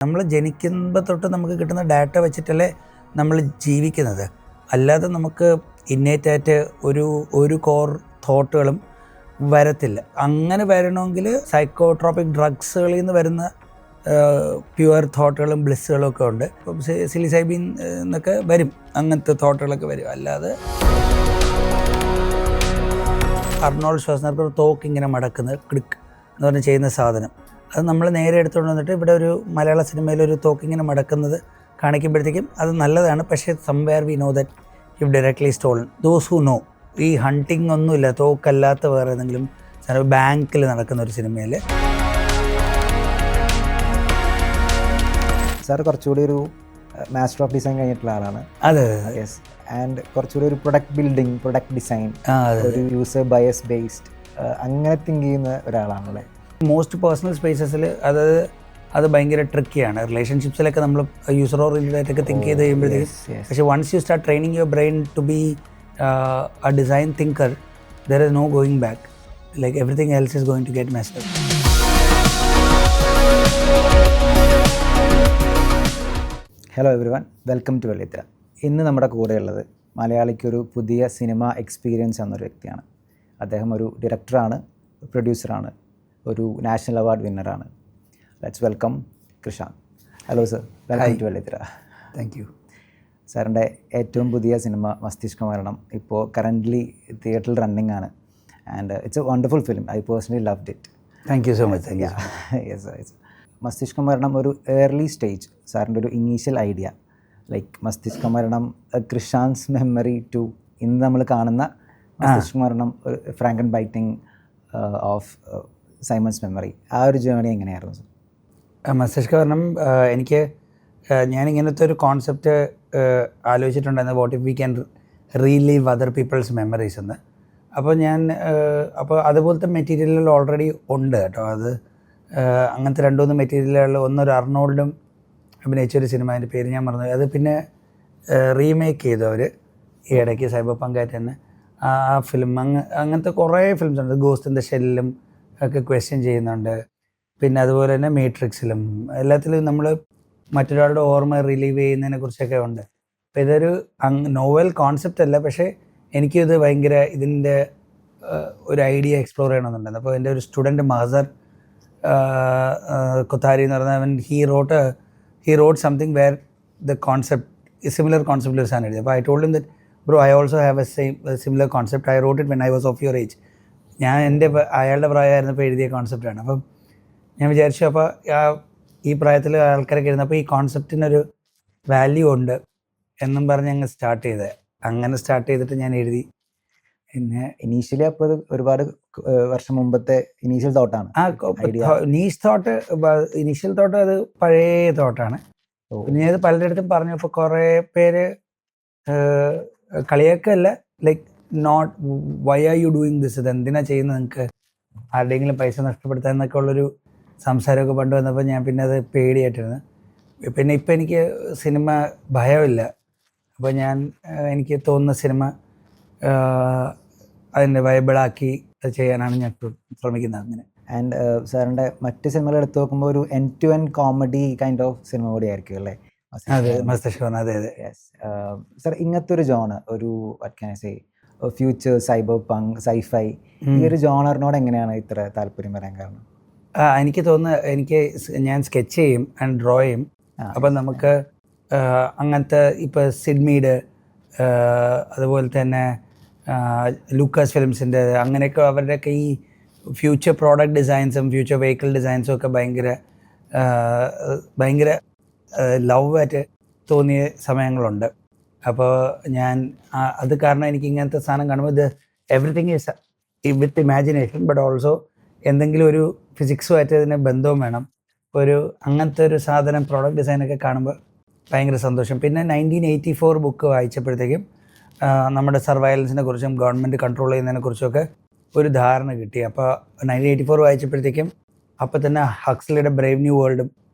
നമ്മൾ ജനിക്കുമ്പോൾ തൊട്ട് നമുക്ക് കിട്ടുന്ന ഡാറ്റ വെച്ചിട്ടല്ലേ നമ്മൾ ജീവിക്കുന്നത്. അല്ലാതെ നമുക്ക് ഇന്നേറ്റായിട്ട് ഒരു കോർ തോട്ടുകളും വരത്തില്ല. അങ്ങനെ വരണമെങ്കിൽ സൈക്കോട്രോപിക് ഡ്രഗ്സുകളിൽ നിന്ന് വരുന്ന പ്യുവർ തോട്ടുകളും ബ്ലിസ്സുകളും ഒക്കെ ഉണ്ട്. ഇപ്പം സിലിസൈബിൻ എന്നൊക്കെ വരും, അങ്ങനത്തെ തോട്ടുകളൊക്കെ വരും. അല്ലാതെ അർണോൾഡ് ഷ്വാസ്നഗർ തോക്ക് ഇങ്ങനെ മടക്കുന്നത് ക്ലിക്ക് എന്ന് പറഞ്ഞ് ചെയ്യുന്ന സാധനം, അത് നമ്മൾ നേരെ എടുത്തുകൊണ്ട് വന്നിട്ട് ഇവിടെ ഒരു മലയാള സിനിമയിലൊരു തോക്കിങ്ങനെ മടക്കുന്നത് കാണിക്കുമ്പോഴത്തേക്കും അത് നല്ലതാണ്. പക്ഷേ somewhere we know that if directly stolen. Those who no ഈ ഹണ്ടിങ് ഒന്നുമില്ല, തോക്കല്ലാത്ത വേറെ ഏതെങ്കിലും ബാങ്കിൽ നടക്കുന്ന ഒരു സിനിമയിൽ. സാർ കുറച്ചുകൂടി ഒരു മാസ്റ്റർ ഓഫ് ഡിസൈൻ കഴിഞ്ഞിട്ടുള്ള ആളാണ്. അതെ, യെസ്. ആൻഡ് കുറച്ചുകൂടി ഒരു പ്രൊഡക്റ്റ് ബിൽഡിങ്, പ്രൊഡക്റ്റ് ഡിസൈൻ, ഒരു യൂസർ ബയസ് ബേസ്ഡ് അങ്ങനെ തിങ്ക് ചെയ്യുന്ന ഒരാളാണല്ലേ. മോസ്റ്റ് പേഴ്സണൽ സ്പേസസിൽ അത് ഭയങ്കര ട്രിക്കിയാണ്. റിലേഷൻഷിപ്സിലൊക്കെ നമ്മൾ യൂസർ ഓറിയൻറ്റഡായിട്ടൊക്കെ തിങ്ക് ചെയ്ത് കഴിയുമ്പോഴത്തേക്കും, പക്ഷേ once you start training your brain to be a design thinker, there is no going back. Like everything else is going to get messed up. Hello everyone, welcome to Vellithira. ഇന്ന് നമ്മുടെ കൂടെയുള്ളത് മലയാളിക്കൊരു പുതിയ cinema experience എന്നൊരു വ്യക്തിയാണ്. അദ്ദേഹം ഒരു ഡയറക്ടറാണ്, പ്രൊഡ്യൂസറാണ്, ഒരു നാഷണൽ അവാർഡ് വിന്നറാണ്. Let's welcome Krishand. Hello sir, welcome to Vellithira. Thank you. സാറിൻ്റെ ഏറ്റവും പുതിയ സിനിമ മസ്തിഷ്ക മരണം ഇപ്പോൾ കറൻ്റ്ലി തിയേറ്ററിൽ റണ്ണിങ് ആണ്. And it's A wonderful film. I personally loved it. Thank you so much. Yes. മസ്തിഷ്ക മരണം ഒരു ഏർലി സ്റ്റേജ്, സാറിൻ്റെ ഒരു ഇനീഷ്യൽ ഐഡിയ, ലൈക്ക് മസ്തിഷ്ക മരണം കൃഷാന്ത്സ് മെമ്മറി ടു ഇന്ന് നമ്മൾ കാണുന്ന മസ്തിഷ്ക മരണം ഒരു frankenbiting of Simon's memory, ആ ഒരു ജേണി എങ്ങനെയായിരുന്നു സർ? മസ്തിഷ്ക മരണം ഞാനിങ്ങനത്തെ ഒരു കോൺസെപ്റ്റ് ആലോചിച്ചിട്ടുണ്ടായിരുന്നു, what if we can relive other people's memories എന്ന്. അപ്പോൾ അതുപോലത്തെ മെറ്റീരിയലുകൾ ഓൾറെഡി ഉണ്ട് കേട്ടോ. അത് അങ്ങനത്തെ രണ്ടുമൂന്ന് മെറ്റീരിയലുകൾ, ഒന്നൊരു അർണോൾഡും അഭിനയിച്ചൊരു സിനിമ, അതിൻ്റെ പേര് ഞാൻ മറന്നു. അത് പിന്നെ റീമേക്ക് ചെയ്തു അവർ ഈ ഇടയ്ക്ക് സൈബർ പങ്കായിട്ട് തന്നെ. ആ ഫിലിം അങ്ങനത്തെ കുറേ ഫിലിംസ് ഉണ്ട്. ഗോസ്റ്റ് ഇൻ ദ ഷെല്ലിലും ഒക്കെ ക്വസ്റ്റ്യൻ ചെയ്യുന്നുണ്ട്. പിന്നെ അതുപോലെ തന്നെ മേട്രിക്സിലും എല്ലാത്തിലും നമ്മൾ മറ്റൊരാളുടെ ഓർമ്മ റിലീവ് ചെയ്യുന്നതിനെ കുറിച്ചൊക്കെ ഉണ്ട്. അപ്പോൾ ഇതൊരു നോവൽ കോൺസെപ്റ്റ് അല്ല, പക്ഷേ എനിക്കിത് ഭയങ്കര ഇതിൻ്റെ ഒരു ഐഡിയ എക്സ്പ്ലോർ ചെയ്യണമെന്നുണ്ടായിരുന്നു. അപ്പോൾ എൻ്റെ ഒരു സ്റ്റുഡൻറ്റ് മഹസർ കൊത്താരി എന്ന് പറഞ്ഞാൽ he wrote something where the concept is similar concept ഒരു സാധനം എഴുതി. അപ്പോൾ I told him that bro I also have A similar concept. I wrote it when I was of your age. ഞാൻ അയാളുടെ പ്രായമായിരുന്നപ്പോൾ എഴുതിയ കോൺസെപ്റ്റാണ്. അപ്പം ഞാൻ വിചാരിച്ചു, അപ്പോൾ ഈ പ്രായത്തിൽ ആൾക്കാരൊക്കെ എഴുതുന്നപ്പോൾ ഈ കോൺസെപ്റ്റിനൊരു വാല്യൂ ഉണ്ട് എന്നും പറഞ്ഞ് അങ്ങ് സ്റ്റാർട്ട് ചെയ്തത്. അങ്ങനെ സ്റ്റാർട്ട് ചെയ്തിട്ട് ഞാൻ എഴുതി. പിന്നെ ഇനീഷ്യലി അപ്പോൾ അത് ഒരുപാട് വർഷം മുമ്പത്തെ ഇനീഷ്യൽ തോട്ടാണ്. ഇനീഷ്യൽ തോട്ട് അത് പഴയ തോട്ടാണ്. പിന്നെ അത് പലരുടെ അടുത്തും പറഞ്ഞു. അപ്പോൾ കുറേ പേര് കളിയാക്കല്ല, like not why are you doing this, ഇത് എന്തിനാ ചെയ്യുന്നത്, നിങ്ങൾക്ക് ആരുടെയെങ്കിലും പൈസ നഷ്ടപ്പെടുത്താൻ എന്നൊക്കെ ഉള്ളൊരു സംസാരമൊക്കെ പണ്ട് വന്നപ്പോൾ ഞാൻ പിന്നെ അത് പേടിയായിട്ടിരുന്നു. പിന്നെ ഇപ്പം എനിക്ക് സിനിമ ഭയമില്ല. അപ്പോൾ എനിക്ക് തോന്നുന്ന സിനിമ അതിൻ്റെ വൈബിളാക്കി അത് ചെയ്യാനാണ് ഞാൻ ശ്രമിക്കുന്നത്. അങ്ങനെ. ആൻഡ് സാറിൻ്റെ മറ്റ് സിനിമകൾ എടുത്ത് നോക്കുമ്പോൾ ഒരു end to end comedy kind of cinema കൂടി ആയിരിക്കും അല്ലേ? അതെ, മസ്തിഷ്ക മരണം. അതെ. യെസ് സാർ, ഇങ്ങനത്തെ ഒരു ജോണർ, ഒരു what can I say, future, cyber പങ്ക്, സൈഫൈ, ഈ ഒരു ജോണറിനോട് എങ്ങനെയാണ് ഇത്ര താല്പര്യം വരാൻ കാരണം? എനിക്ക് തോന്നുന്നത്, ഞാൻ സ്കെച്ച് ചെയ്യും ആൻഡ് ഡ്രോ ചെയ്യും. അപ്പം നമുക്ക് അങ്ങനത്തെ ഇപ്പോൾ സിഡ്മീഡ്, അതുപോലെ തന്നെ ലൂക്കാസ് ഫിലിംസിൻ്റെ, അങ്ങനെയൊക്കെ അവരുടെയൊക്കെ ഈ ഫ്യൂച്ചർ പ്രോഡക്റ്റ് ഡിസൈൻസും ഫ്യൂച്ചർ വെഹിക്കിൾ ഡിസൈൻസും ഒക്കെ ഭയങ്കര ലവ് ആയിട്ട് തോന്നിയ സമയങ്ങളുണ്ട്. അപ്പോൾ അത് കാരണം എനിക്ക് ഇങ്ങനത്തെ സാധനം കാണുമ്പോൾ ഇത് everything is with imagination, but also എന്തെങ്കിലും ഒരു ഫിസിക്സുമായിട്ട് ഇതിന് ബന്ധവും വേണം. അങ്ങനത്തെ ഒരു സാധനം പ്രോഡക്റ്റ് ഡിസൈനൊക്കെ കാണുമ്പോൾ ഭയങ്കര സന്തോഷം. പിന്നെ 1984 ബുക്ക് വായിച്ചപ്പോഴത്തേക്കും നമ്മുടെ സർവൈലൻസിനെ കുറിച്ചും ഗവൺമെൻറ് കൺട്രോൾ ചെയ്യുന്നതിനെ കുറിച്ചൊക്കെ ഒരു ധാരണ കിട്ടി. അപ്പോൾ 1984 വായിച്ചപ്പോഴത്തേക്കും അപ്പോൾ തന്നെ ഹക്സ്ലിയുടെ ബ്രേവ് ന്യൂ വേൾഡും,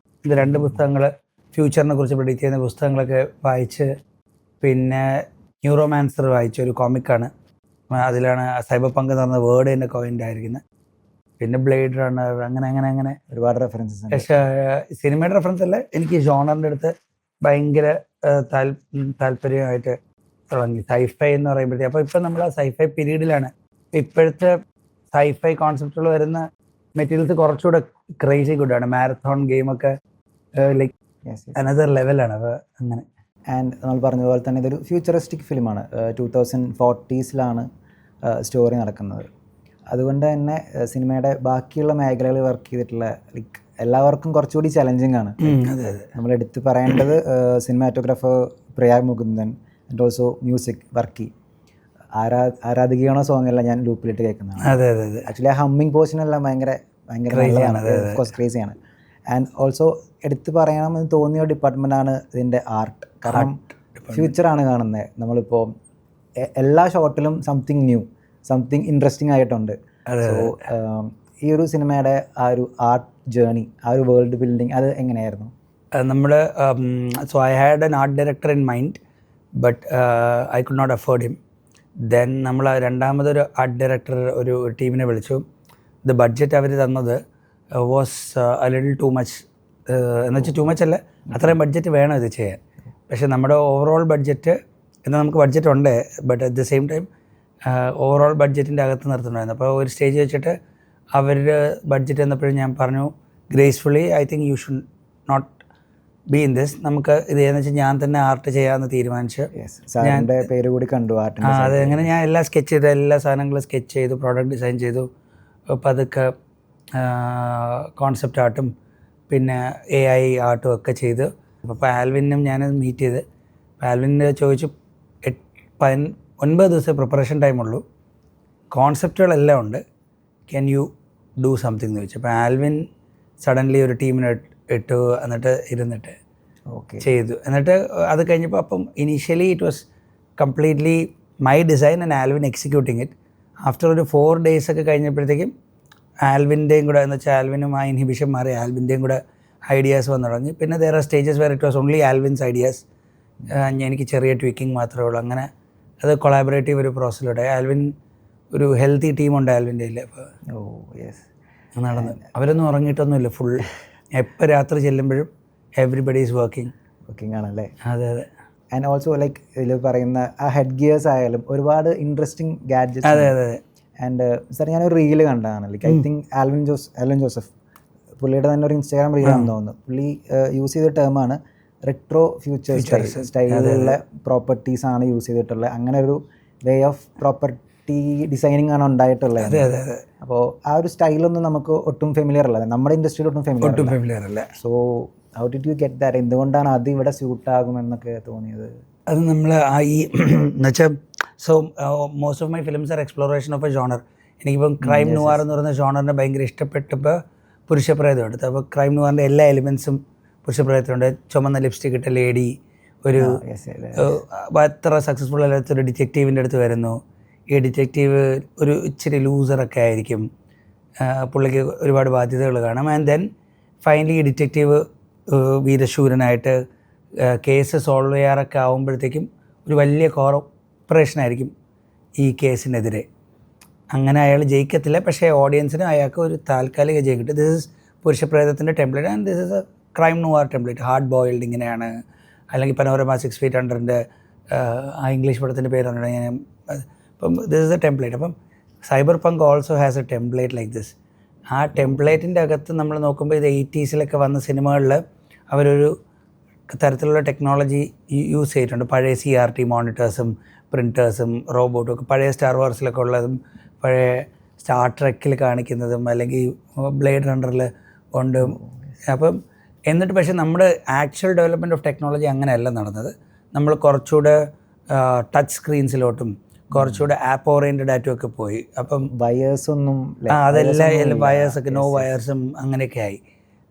ഇത് രണ്ട് പുസ്തകങ്ങൾ ഫ്യൂച്ചറിനെ കുറിച്ച് പ്രെഡിക്റ്റ് ചെയ്യുന്ന പുസ്തകങ്ങളൊക്കെ വായിച്ച്, പിന്നെ ന്യൂറോമാൻസർ വായിച്ച ഒരു കോമിക്കാണ്. അതിലാണ് സൈബർ പങ്ക് എന്ന് പറഞ്ഞ വേർഡ് തന്നെ കോയിൻ്റ് ആയിരിക്കുന്നത്. പിന്നെ ബ്ലേഡ് റണ്ണർ, അങ്ങനെ ഒരുപാട് റെഫറൻസസ് ഉണ്ട്. പക്ഷേ സിനിമയുടെ റെഫറൻസ് അല്ല, എനിക്ക് ജോണറിൻ്റെ അടുത്ത് ഭയങ്കര താല്പര്യമായിട്ട് തുടങ്ങി. സൈഫൈ എന്ന് പറയുമ്പോഴത്തേക്ക് അപ്പോൾ ഇപ്പം നമ്മൾ ആ സൈഫൈ പീരീഡിലാണ്. ഇപ്പോഴത്തെ സൈഫൈ കോൺസെപ്റ്റുകൾ വരുന്ന മെറ്റീരിയൽസ് കുറച്ചുകൂടെ ക്രേസി ഗുഡാണ്. മാരത്തോൺ ഗെയിമൊക്കെ ലൈക്ക് അനദർ ലെവലാണ്. അപ്പോൾ അങ്ങനെ. ആൻഡ് നമ്മൾ പറഞ്ഞതുപോലെ തന്നെ ഇതൊരു ഫ്യൂച്ചറിസ്റ്റിക് ഫിലിമാണ്. 2040s സ്റ്റോറി നടക്കുന്നത്. അതുകൊണ്ട് തന്നെ സിനിമയുടെ ബാക്കിയുള്ള മേഖലകളിൽ വർക്ക് ചെയ്തിട്ടുള്ള ലൈക്ക് എല്ലാവർക്കും കുറച്ചുകൂടി ചലഞ്ചിങ് ആണ്. നമ്മൾ എടുത്ത് പറയേണ്ടത് cinematographer Prayag Mukundan and also music Varkey. ആരാധികയാണോ സോങ് എല്ലാം ഞാൻ ലൂപ്പിലിട്ട് കേൾക്കുന്നതാണ്. ആക്ച്വലി ആ ഹമ്മിങ് പോർഷനെല്ലാം ഭയങ്കര നല്ലതാണ്, ഓഫ്കോഴ്സ് ക്രേസിയാണ്. ആൻഡ് ഓൾസോ എടുത്ത് പറയണമെന്ന് തോന്നിയ ഡിപ്പാർട്ട്മെൻറ്റാണ് ഇതിൻ്റെ ആർട്ട്. കാരണം ഫ്യൂച്ചറാണ് കാണുന്നത്. നമ്മളിപ്പോൾ എല്ലാ ഷോട്ടിലും സംതിങ് ന്യൂ, സംതിങ് ഇൻട്രസ്റ്റിംഗ് ആയിട്ടുണ്ട്. സോ ഈ ഒരു സിനിമയുടെ ആ ഒരു ആർട്ട് ജേർണി, ആ ഒരു വേൾഡ് ബിൽഡിങ് അത് എങ്ങനെയായിരുന്നു? നമ്മൾ so I had an art director in mind, but I could not afford him. Then നമ്മൾ രണ്ടാമതൊരു ആർട്ട് ഡയറക്ടർ ഒരു ടീമിനെ വിളിച്ചു. ദ ബഡ്ജറ്റ് അവർ തന്നത് was A little too much. എന്ന് വെച്ചാൽ ടു മച്ച് അല്ല, അത്രയും ബഡ്ജറ്റ് വേണം ഇത് ചെയ്യാൻ. പക്ഷേ നമ്മുടെ ഓവറോൾ ബഡ്ജറ്റ് എന്നാൽ നമുക്ക് ബഡ്ജറ്റ് ഉണ്ട്, but at the same time overall ബഡ്ജറ്റിൻ്റെ അകത്ത് നിർത്തുന്നുണ്ടായിരുന്നു. അപ്പോൾ ഒരു സ്റ്റേജ് വെച്ചിട്ട് അവരുടെ ബഡ്ജറ്റ് വന്നപ്പോഴും ഞാൻ പറഞ്ഞു gracefully I think you should not be in this. നമുക്ക് ഇത് എന്ന് വെച്ചാൽ ഞാൻ തന്നെ ആർട്ട് ചെയ്യാമെന്ന് തീരുമാനിച്ചു. ഞാൻ പേര് കൂടി കണ്ടു ആർട്ട്. അതെങ്ങനെ ഞാൻ എല്ലാം സ്കെച്ച് ചെയ്തു, എല്ലാ സാധനങ്ങളും സ്കെച്ച് ചെയ്തു, പ്രോഡക്റ്റ് ഡിസൈൻ ചെയ്തു. അപ്പോൾ അതൊക്കെ കോൺസെപ്റ്റ് ആർട്ടും പിന്നെ AI ആർട്ടും ഒക്കെ ചെയ്തു. അപ്പോൾ ആൽവിനും ഞാനത് മീറ്റ് ചെയ്ത് ആൽവിനെ ചോദിച്ചു 9 ദിവസം പ്രിപ്പറേഷൻ ടൈമുള്ളൂ, കോൺസെപ്റ്റുകളെല്ലാം ഉണ്ട്, ക്യാൻ യു ഡൂ സംതിങ് എന്ന് ചോദിച്ചു. അപ്പോൾ ആൽവിൻ സഡൻലി ഒരു ടീമിനെ ഇട്ടു, എന്നിട്ട് ഇരുന്നിട്ട് ചെയ്തു. എന്നിട്ട് അത് കഴിഞ്ഞപ്പോൾ അപ്പം initially it was completely my design and Alvin executing it. After ഒരു 4 days ഒക്കെ കഴിഞ്ഞപ്പോഴത്തേക്കും ആൽവിൻ്റെയും കൂടെ എന്ന് വെച്ചാൽ ആൽവിനും ആ ഇൻഹിബിഷൻ മാറി ആൽവിൻ്റെയും കൂടെ ഐഡിയാസ് വന്നു തുടങ്ങി. പിന്നെ there are stages where it was only Alvin's ideas, എനിക്ക് ചെറിയ ട്വിക്കിങ് മാത്രമേ ഉള്ളൂ. അങ്ങനെ അത് കൊളാബറേറ്റീവ് ഒരു പ്രോസസ്സിലൂടെ ആൽവിൻ ഒരു ഹെൽത്തി ടീമുണ്ട് ആൽവിൻ്റെ കയ്യിൽ. അപ്പോൾ നടന്ന് അവരൊന്നും ഉറങ്ങിയിട്ടൊന്നുമില്ല, ഫുൾ എപ്പോൾ രാത്രി ചെല്ലുമ്പോഴും എവറിബഡി ഈസ് വർക്കിംഗ് ആണല്ലേ? അതെ. ആൻഡ് ഓൾസോ ലൈക്ക് ഇതിൽ പറയുന്ന ആ ഹെഡ് ഗിയേഴ്സ് ആയാലും ഒരുപാട് ഇൻട്രസ്റ്റിംഗ് ഗാഡ്ജറ്റ്സ്. അതെ. ആൻഡ് സാർ ഞാനൊരു റീല് കണ്ടതാണ്, like I think Alvin Joseph പുള്ളിയുടെ തന്നെ ഒരു ഇൻസ്റ്റാഗ്രാം റീലാണെന്ന് തോന്നുന്നു. പുള്ളി യൂസ് ചെയ്ത ടേമാണ് റെട്രോ ഫ്യൂച്ചർ സ്റ്റൈലിലുള്ള പ്രോപ്പർട്ടീസ് ആണ് യൂസ് ചെയ്തിട്ടുള്ളത്. അങ്ങനെ ഒരു വേ ഓഫ് പ്രോപ്പർട്ടി ഡിസൈനിങ് ആണ് ഉണ്ടായിട്ടുള്ളത്. അപ്പോൾ ആ ഒരു സ്റ്റൈലൊന്നും നമുക്ക് ഒട്ടും ഫെമിലിയർ അല്ല, നമ്മുടെ ഇൻഡസ്ട്രിയിൽ ഒട്ടും ഫെമിലിയർ അല്ല. So how did you get that? എന്തുകൊണ്ടാണ് അത് ഇവിടെ സ്യൂട്ട് ആകുമെന്നൊക്കെ തോന്നിയത്? അത് നമ്മൾ ആ ഈ എന്നുവെച്ചാൽ so most of my films R exploration of A genre. എനിക്കിപ്പം ക്രൈം നുവാർ എന്ന് പറയുന്ന ജോണറിനെ ഭയങ്കര ഇഷ്ടപ്പെട്ടപ്പോൾ പുരുഷപ്രേതം എടുത്തു. അപ്പോൾ ക്രൈം നുവാറിൻ്റെ എല്ലാ എലിമെൻസും പുരുഷപ്രേതത്തിലുണ്ട്. ചുമന്ന ലിപ്സ്റ്റിക് ഇട്ട ലേഡി, ഒരു അത്ര സക്സസ്ഫുൾ അല്ലാത്തൊരു ഡിറ്റക്റ്റീവിൻ്റെ അടുത്ത് വരുന്നു. ഈ ഡിറ്റക്റ്റീവ് ഒരു ഇച്ചിരി ലൂസറൊക്കെ ആയിരിക്കും, പുള്ളിക്ക് ഒരുപാട് ബാധ്യതകൾ കാണും. ആൻഡ് ദെൻ ഫൈനലി ഈ ഡിറ്റക്റ്റീവ് വീരശൂരനായിട്ട് കേസ് സോൾവ് ചെയ്യാറൊക്കെ ആകുമ്പോഴത്തേക്കും ഒരു വലിയ കോർപ്പറേഷനായിരിക്കും ഈ കേസിനെതിരെ. അങ്ങനെ അയാൾ ജയിക്കത്തില്ല, പക്ഷേ ഓഡിയൻസിന് അയാൾക്ക് ഒരു താൽക്കാലിക ജയം കിട്ടും. ദിസ് ഇസ് പുരുഷപ്രേതത്തിൻ്റെ template and this is a crime noir template. Hard boiled ഇങ്ങനെയാണ്. അല്ലെങ്കിൽ പനോരമ 6 feet Underൻ്റെ ആ ഇംഗ്ലീഷ് പടത്തിൻ്റെ പേരാണ് ഞാൻ. അപ്പം ദിസ് ഇസ് എ ടെംപ്ലേറ്റ്. അപ്പം സൈബർ പങ്ക് also has A template like this. ആ ടെംപ്ലേറ്റിൻ്റെ അകത്ത് നമ്മൾ നോക്കുമ്പോൾ ഇത് 80s വന്ന സിനിമകളിൽ അവരൊരു തരത്തിലുള്ള ടെക്നോളജി യൂസ് ചെയ്തിട്ടുണ്ട്. പഴയ CRT മോണിറ്റേഴ്സും പ്രിൻറ്റേഴ്സും റോബോട്ടും ഒക്കെ പഴയ സ്റ്റാർ വാർസിലൊക്കെ ഉള്ളതും പഴയ സ്റ്റാർ ട്രെക്കിൽ കാണിക്കുന്നതും അല്ലെങ്കിൽ ബ്ലേഡ് റണ്ണറിൽ ഉണ്ട്. അപ്പം എന്നിട്ട് പക്ഷേ നമ്മുടെ ആക്ച്വൽ ഡെവലപ്മെൻറ്റ് ഓഫ് ടെക്നോളജി അങ്ങനെയല്ല നടന്നത്. നമ്മൾ കുറച്ചുകൂടെ ടച്ച് സ്ക്രീൻസിലോട്ടും കുറച്ചുകൂടെ ആപ്പ് ഓറിയൻറ്റഡ് ആയിട്ടും ഒക്കെ പോയി. അപ്പം വയേഴ്സൊന്നും അതെല്ലാം വയേഴ്സൊക്കെ നോ വയേഴ്സും അങ്ങനെയൊക്കെ ആയി.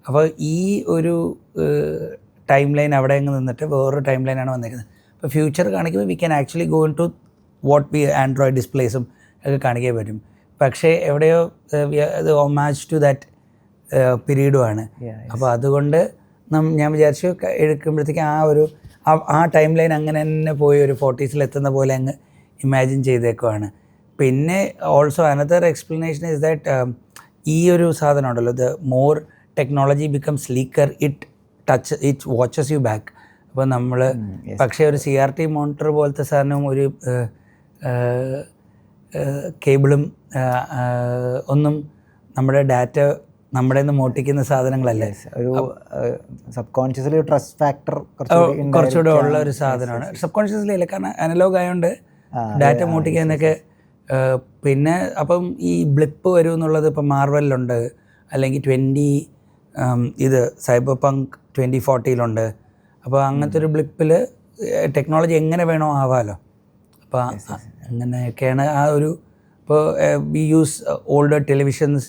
അപ്പോൾ ഈ ഒരു ടൈം ലൈൻ അവിടെ അങ്ങ് നിന്നിട്ട് വേറൊരു ടൈം ലൈനാണ് വന്നിരിക്കുന്നത്. ഇപ്പോൾ ഫ്യൂച്ചർ കാണിക്കുമ്പോൾ we can actually go into what we android ഡിസ്പ്ലേസും ഒക്കെ കാണിക്കാൻ പറ്റും. പക്ഷേ എവിടെയോ അത് ഒമാച്ച് ടു ദാറ്റ് പീരീഡുമാണ്. അപ്പോൾ അതുകൊണ്ട് ഞാൻ വിചാരിച്ചു എടുക്കുമ്പോഴത്തേക്ക് ആ ടൈം ലൈൻ അങ്ങനെ തന്നെ പോയി ഒരു 40s എത്തുന്ന പോലെ അങ്ങ് ഇമാജിൻ ചെയ്തേക്കുവാണ്. പിന്നെ also another explanation is that ഈ ഒരു സാധനം ഉണ്ടല്ലോ, the more technology become സ്ലീക്കർ it watches you back. അപ്പോൾ നമ്മൾ പക്ഷേ ഒരു CRT മോണിറ്റർ പോലത്തെ സാധനം ഒരു കേബിളും ഒന്നും നമ്മുടെ ഡാറ്റ നമ്മുടെ നിന്ന് മോട്ടിക്കുന്ന സാധനങ്ങളല്ലേ. ഒരു സബ് കോൺഷ്യസ്ലി ട്രസ്റ്റ് ഫാക്ടർ കുറച്ചുകൂടെ ഉള്ള ഒരു സാധനമാണ്. സബ് കോൺഷ്യസ്ലി അല്ല, കാരണം അനലോഗ് ആയതുകൊണ്ട് ഡാറ്റ മോട്ടിക്കാനൊക്കെ. പിന്നെ അപ്പം ഈ ബ്ലിപ്പ് വരും എന്നുള്ളത് ഇപ്പം മാർവലിലുണ്ട്, അല്ലെങ്കിൽ ഇത് സൈബർ പങ്ക് 2040 അപ്പോൾ അങ്ങനത്തെ ഒരു ബ്ലിപ്പിൽ ടെക്നോളജി എങ്ങനെ വേണോ ആവാമല്ലോ. അപ്പോൾ അങ്ങനെയൊക്കെയാണ് ആ ഒരു. ഇപ്പോൾ വി യൂസ് ഓൾഡർ ടെലിവിഷൻസ്,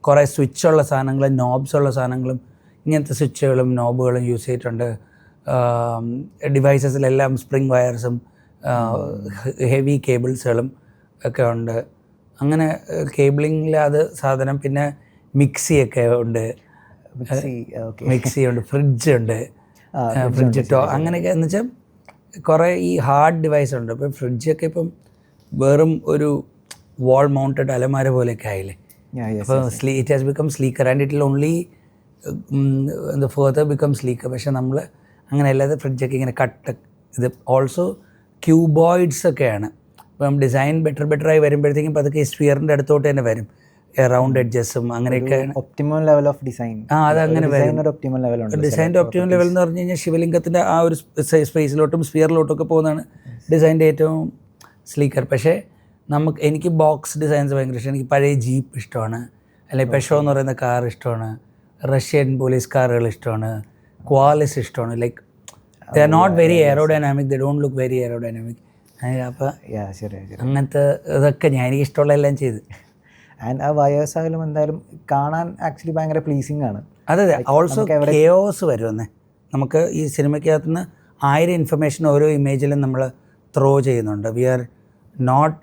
കുറേ സ്വിച്ചുള്ള സാധനങ്ങളും നോബ്സുള്ള സാധനങ്ങളും ഇങ്ങനത്തെ സ്വിച്ചുകളും നോബുകളും യൂസ് ചെയ്തിട്ടുണ്ട്. ഡിവൈസസിലെല്ലാം സ്പ്രിങ് വയർസും ഹെവി കേബിൾസുകളും ഒക്കെ ഉണ്ട്. അങ്ങനെ കേബിളിങ്ങിൽ സാധനം. പിന്നെ മിക്സിയൊക്കെ ഉണ്ട്, മിക്സി ഉണ്ട്, ഫ്രിഡ്ജുണ്ട്, ഫ്രിഡ്ജ് അങ്ങനെയൊക്കെ എന്ന് വെച്ചാൽ കുറേ ഈ ഹാർഡ് ഡിവൈസ് ഉണ്ട്. ഇപ്പം ഫ്രിഡ്ജൊക്കെ ഇപ്പം വെറും ഒരു വാൾ മൗണ്ടഡ് അലമാര പോലെയൊക്കെ ആയില്ലേ. അപ്പോൾ it has become സ്ലീക്കർ and it will only further become സ്ലീക്കർ. പക്ഷേ നമ്മൾ അങ്ങനെ അല്ലാതെ ഫ്രിഡ്ജൊക്കെ ഇങ്ങനെ ഇത് ഓൾസോ ക്യൂബോയിഡ്സ് ഒക്കെയാണ്. ഇപ്പം ഡിസൈൻ ബെറ്ററായി വരുമ്പോഴത്തേക്കും അതൊക്കെ ഈ സ്ഫിയറിൻ്റെ അടുത്തോട്ട് തന്നെ വരും, റൗണ്ട് എഡ്ജസും അങ്ങനെയൊക്കെ. Optimal level of design. അതങ്ങനെ വരും. ഡിസൈൻ്റെ ഒപ്റ്റിമൽ ലെവൽ എന്ന് പറഞ്ഞു കഴിഞ്ഞാൽ ശിവലിംഗത്തിൻ്റെ ആ ഒരു സ്പേസിലോട്ടും സ്ഫിയറിലോട്ടും ഒക്കെ പോകുന്നതാണ് ഡിസൈൻ്റെ ഏറ്റവും സ്ലീക്കർ. പക്ഷേ എനിക്ക് ബോക്സ് ഡിസൈൻസ് ഭയങ്കര ഇഷ്ടമാണ്. എനിക്ക് പഴയ ജീപ്പ് ഇഷ്ടമാണ്, അല്ലെങ്കിൽ പെഷോ എന്ന് പറയുന്ന കാർ ഇഷ്ടമാണ്, റഷ്യൻ പോലീസ് കാറുകൾ ഇഷ്ടമാണ്, ക്വാലിസ് ഇഷ്ടമാണ്. Like they are not very aerodynamic, they don't look very aerodynamic. അപ്പോൾ അങ്ങനത്തെ ഇതൊക്കെ എനിക്ക് ഇഷ്ടമുള്ള എല്ലാം ചെയ്ത്. ആൻഡ് ആ വയേഴ്സ് ആയാലും എന്തായാലും കാണാൻ ആക്ച്വലി ഭയങ്കര പ്ലീസിങ് ആണ്. അതെ, ഓൾസോ കെയോസ് വരുമെന്നേ. നമുക്ക് ഈ സിനിമയ്ക്കകത്ത് നിന്ന് 1000 ഇൻഫർമേഷൻ ഓരോ ഇമേജിലും നമ്മൾ ത്രോ ചെയ്യുന്നുണ്ട്. We are not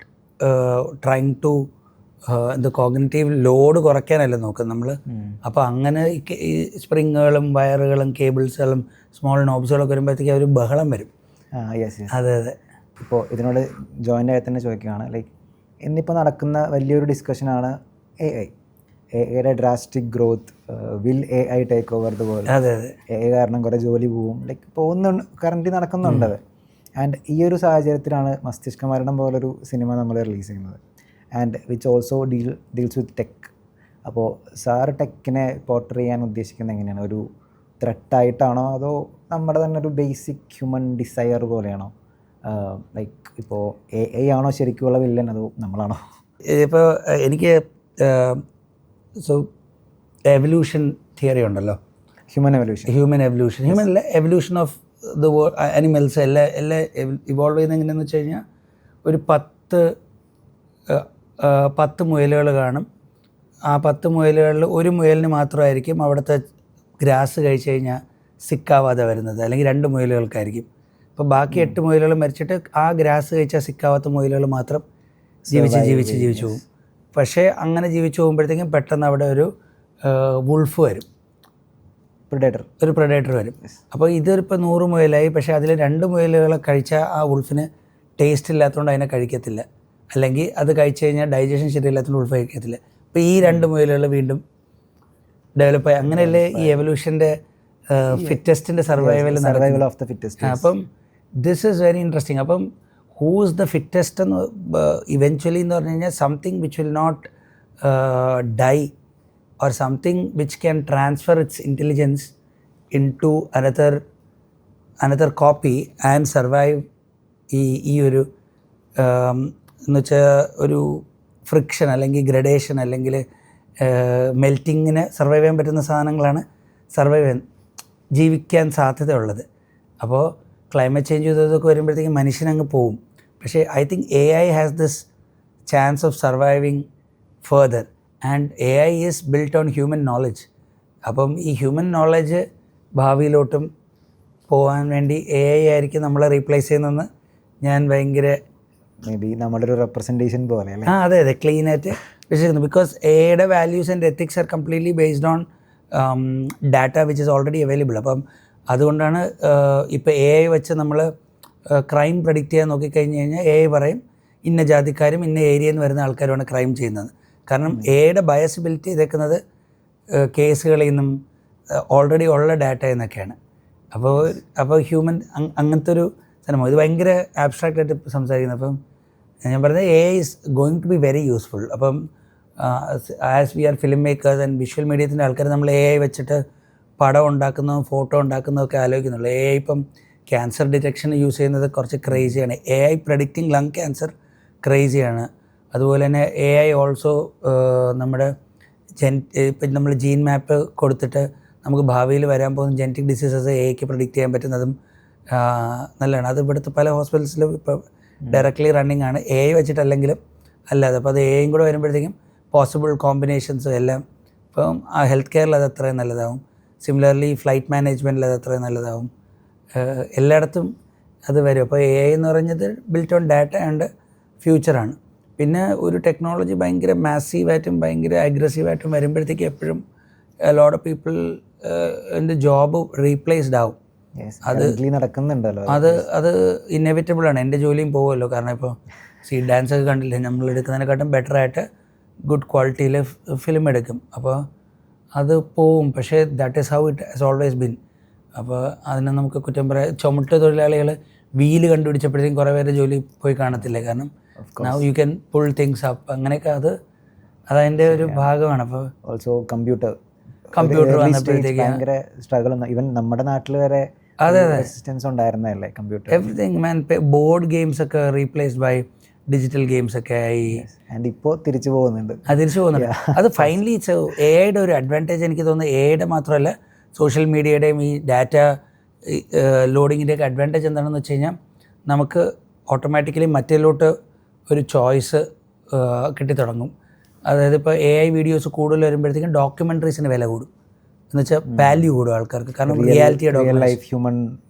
trying to cognitive load കുറയ്ക്കാനല്ല നോക്കുന്നത് നമ്മൾ. അപ്പോൾ അങ്ങനെ ഈ സ്പ്രിങ്ങുകളും വയറുകളും കേബിൾസുകളും സ്മോൾ നോബ്സുകളൊക്കെ വരുമ്പോഴത്തേക്കും ഒരു ബഹളം വരും. അതെ. ഇപ്പോൾ ഇതിനോട് ജോയിൻ്റ് ആയി തന്നെ ചോദിക്കുകയാണ്, ലൈക്ക് ഇന്നിപ്പോൾ നടക്കുന്ന വലിയൊരു ഡിസ്കഷനാണ് എഐയുടെ drastic growth. Will AI take over the world? അതെ. AI കാരണം കുറേ ജോലി പോവും, ലൈക്ക് പോകുന്നുണ്ട്, കറൻ്റ് നടക്കുന്നുണ്ട്. ആൻഡ് ഈ ഒരു സാഹചര്യത്തിലാണ് മസ്തിഷ്ക മരണം പോലൊരു സിനിമ നമ്മൾ റിലീസ് ചെയ്യുന്നത്. And which also deals with tech. അപ്പോൾ സാർ ടെക്കിനെ പോർട്രേ ചെയ്യാൻ ഉദ്ദേശിക്കുന്നത് എങ്ങനെയാണ്? ഒരു ത്രെട്ടായിട്ടാണോ, അതോ നമ്മുടെ തന്നെ ഒരു ബേസിക് ഹ്യൂമൻ ഡിസയർ പോലെയാണോ? ലൈക്ക് ഇപ്പോൾ AI ആണോ ശരിക്കുള്ള വില്ലൻ, അതോ നമ്മളാണോ? ഇപ്പോൾ എനിക്ക് എവല്യൂഷൻ തിയറി ഉണ്ടല്ലോ, ഹ്യൂമൻ അല്ല, എവല്യൂഷൻ ഓഫ് ദ അനിമൽസ് എല്ലാം ഇവോൾവ് ചെയ്യുന്നത് എങ്ങനെയാണെന്ന് വെച്ച് കഴിഞ്ഞാൽ, ഒരു 10 മുയലുകൾ കാണും. ആ 10 മുയലുകളിൽ ഒരു മുയലിന് മാത്രമായിരിക്കും അവിടുത്തെ ഗ്രാസ് കഴിച്ച് കഴിഞ്ഞാൽ സിക്കാവാതെ വരുന്നത്, അല്ലെങ്കിൽ 2 മുയലുകൾക്കായിരിക്കും. അപ്പോൾ ബാക്കി 8 മുയലുകൾ മരിച്ചിട്ട് ആ ഗ്രാസ് കഴിച്ചാൽ സിക്കാവാത്ത മുയലുകൾ മാത്രം ജീവിച്ചു പോകും. പക്ഷേ അങ്ങനെ ജീവിച്ചു പോകുമ്പോഴത്തേക്കും പെട്ടെന്ന് അവിടെ ഒരു വുൾഫ് വരും, ഒരു പ്രെഡേറ്റർ വരും. അപ്പോൾ ഇതിപ്പോൾ 100 മുയലായി, പക്ഷേ അതിൽ 2 മുയലുകളെ കഴിച്ചാൽ ആ വുൾഫിന് ടേസ്റ്റ് ഇല്ലാത്തതുകൊണ്ട് അതിനെ കഴിക്കത്തില്ല, അല്ലെങ്കിൽ അത് കഴിച്ച് കഴിഞ്ഞാൽ ഡൈജഷൻ ശരിയില്ലാത്തതുകൊണ്ട് വുൾഫ് കഴിക്കത്തില്ല. അപ്പോൾ ഈ 2 മുയലുകൾ വീണ്ടും ഡെവലപ്പായി. അങ്ങനെയല്ലേ ഈ എവല്യൂഷൻ്റെ ഫിറ്റസ്റ്റിൻ്റെ സർവൈവൽ ഓഫ് ദ ഫിറ്റസ്റ്റ്. അപ്പം ദിസ് ഈസ് വെരി ഇൻട്രസ്റ്റിംഗ്. അപ്പം ഹൂസ് ദ ഫിറ്റസ്റ്റ് എന്ന് ഇവൻച്വലി എന്ന് പറഞ്ഞു കഴിഞ്ഞാൽ something which will not die, or something which can transfer its intelligence into another copy and survive ഈ ഒരു എന്ന് വെച്ചാൽ ഒരു ഫ്രിക്ഷൻ അല്ലെങ്കിൽ ഗ്രഡേഷൻ അല്ലെങ്കിൽ മെൽറ്റിങ്ങിന് സർവൈവ് ചെയ്യാൻ പറ്റുന്ന സാധനങ്ങളാണ് ജീവിക്കാൻ സാധ്യതയുള്ളത്. അപ്പോൾ ക്ലൈമറ്റ് ചേഞ്ച് ഇതൊക്കെ വരുമ്പോഴത്തേക്കും മനുഷ്യനങ്ങ് പോവും. പക്ഷേ I think AI has this chance of surviving further. And AI is built on human knowledge. അപ്പം ഈ ഹ്യൂമൻ നോളജ് ഭാവിയിലോട്ടും പോകാൻ വേണ്ടി AI ആയിരിക്കും നമ്മളെ റീപ്ലേസ് ചെയ്യുന്നതെന്ന് ഞാൻ ഭയങ്കര മേ ബി നമ്മുടെ ഒരു റെപ്രസെൻറ്റേഷൻ പോലെ അല്ലേ? അതെ ക്ലീനായിട്ട് വിശ്വസിക്കുന്നു. ബിക്കോസ് AIയുടെ values and ethics are completely based on data which is already available. അപ്പം അതുകൊണ്ടാണ് ഇപ്പോൾ AI വെച്ച് നമ്മൾ ക്രൈം പ്രഡിക്റ്റ് ചെയ്യാൻ നോക്കിക്കഴിഞ്ഞ് കഴിഞ്ഞാൽ AI പറയും ഇന്ന ജാതിക്കാരും ഇന്ന ഏരിയയിൽ നിന്ന് വരുന്ന ആൾക്കാരുമാണ് ക്രൈം ചെയ്യുന്നത്. കാരണം എയുടെ ബയസ് ബിൽറ്റ് ചെയ്തേക്കുന്നത് കേസുകളിൽ നിന്നും ഓൾറെഡി ഉള്ള ഡാറ്റയിൽ നിന്നൊക്കെയാണ്. അപ്പോൾ ഹ്യൂമൻ അങ്ങനത്തെ ഒരു സാധനം. ഇത് ഭയങ്കര ആബ്സ്ട്രാക്റ്റ് ആയിട്ട് സംസാരിക്കുന്നത്. അപ്പം ഞാൻ പറഞ്ഞത് A is going to be very useful. അപ്പം as we are filmmakers and visual മീഡിയത്തിൻ്റെ ആൾക്കാർ നമ്മൾ എ ഐ വെച്ചിട്ട് പടം ഉണ്ടാക്കുന്നതും ഫോട്ടോ ഉണ്ടാക്കുന്നതൊക്കെ ആലോചിക്കുന്നുള്ളൂ. എ ഐ ഇപ്പം ക്യാൻസർ ഡിറ്റക്ഷന് യൂസ് ചെയ്യുന്നത് കുറച്ച് ക്രേസിയാണ്. A I predicting lung cancer ക്രേസിയാണ്. അതുപോലെ തന്നെ എ ഐ ഓൾസോ നമ്മുടെ ഇപ്പം നമ്മൾ ജീൻ മാപ്പ് കൊടുത്തിട്ട് നമുക്ക് ഭാവിയിൽ വരാൻ പോകുന്ന ജെനറ്റിക് ഡിസീസസ് എ ഐക്ക് പ്രഡിക്റ്റ് ചെയ്യാൻ പറ്റുന്നതും നല്ലതാണ്. അത് ഇവിടുത്തെ പല ഹോസ്പിറ്റൽസിലും ഇപ്പോൾ ഡയറക്റ്റ്ലി റണ്ണിങ് ആണ്, എ ഐ വെച്ചിട്ടല്ലെങ്കിലും അല്ലാതെ. അപ്പോൾ അത് എ ഐയും കൂടെ വരുമ്പോഴത്തേക്കും പോസിബിൾ കോമ്പിനേഷൻസും എല്ലാം ഇപ്പം ആ ഹെൽത്ത് കെയറിൽ അത് അത്രയും നല്ലതാവും. സിമിലർലി ഫ്ലൈറ്റ് മാനേജ്മെൻറ്റിൽ അത് അത്രയും നല്ലതാവും. എല്ലായിടത്തും അത് വരും. അപ്പോൾ എ ഐ എന്ന് പറഞ്ഞത് ബിൽറ്റ് ഓൺ ഡാറ്റ ആൻഡ് ഫ്യൂച്ചറാണ്. പിന്നെ ഒരു ടെക്നോളജി ഭയങ്കര മാസീവായിട്ടും ഭയങ്കര അഗ്രസീവായിട്ടും വരുമ്പോഴത്തേക്ക് എപ്പോഴും ലോട്ട് ഓഫ് പീപ്പിൾ എൻ്റെ ജോബ് റീപ്ലേസ്ഡ് ആവും. അത് നടക്കുന്നുണ്ടല്ലോ, അത് ഇന്നെവിറ്റബിളാണ്. എൻ്റെ ജോലിയും പോകുമല്ലോ. കാരണം ഇപ്പോൾ ഡാൻസ് ഒക്കെ കണ്ടില്ലേ, നമ്മൾ എടുക്കുന്നതിനെക്കാട്ടും ബെറ്ററായിട്ട് ഗുഡ് ക്വാളിറ്റിയിൽ ഫിലിം എടുക്കും. അപ്പോൾ അത് പോവും. പക്ഷേ that is how it has always been. അപ്പോൾ അതിനെ നമുക്ക് കുറ്റം പറയാം. ചുമട്ട് തൊഴിലാളികൾ വീല് കണ്ടുപിടിച്ചപ്പോഴത്തേക്കും കുറേ പേര് ജോലി പോയി കാണത്തില്ലേ. കാരണം now you can pull things up, അങ്ങനെയൊക്കെ അതതിൻ്റെ ഒരു ഭാഗമാണ്. അപ്പോൾ ഓൾസോ കമ്പ്യൂട്ടർ വന്നപ്പോഴത്തേക്ക് ഭയങ്കര സ്ട്രഗിൾ. ഈവൻ നമ്മുടെ നാട്ടിൽ വരെ റെസിസ്റ്റൻസ് ഉണ്ടായിരുന്നല്ലേ കമ്പ്യൂട്ടർ. എവറിത്തിങ് മാൻ, ബോർഡ് ഗെയിംസ് ഒക്കെ റീപ്ലേസ്ഡ് ബൈ ഡിജിറ്റൽ ഗെയിംസ് ഒക്കെ ആയി. ആൻഡ് ഇപ്പോൾ തിരിച്ചു പോകുന്നുണ്ട്. അത് ഫൈനലി ഇറ്റ്സ് എ ഐയുടെ ഒരു അഡ്വാൻറ്റേജ്. എനിക്ക് തോന്നുന്നു എ ഐയുടെ മാത്രമല്ല സോഷ്യൽ മീഡിയയുടെയും ഈ ഡാറ്റ ലോഡിങ്ങിൻ്റെയൊക്കെ അഡ്വാൻറ്റേജ് എന്താണെന്ന് വെച്ച് കഴിഞ്ഞാൽ നമുക്ക് ഓട്ടോമാറ്റിക്കലി മറ്റേലോട്ട് ഒരു ചോയ്സ് കിട്ടിത്തുടങ്ങും. അതായത് ഇപ്പോൾ എ ഐ വീഡിയോസ് കൂടുതൽ വരുമ്പോഴത്തേക്കും ഡോക്യുമെൻ്ററീസിന് വില കൂടും. എന്ന് വെച്ചാൽ വാല്യൂ കൂടും ആൾക്കാർക്ക്. കാരണം റിയാലിറ്റിയുടെ ലൈഫ് ഹ്യൂമൻ.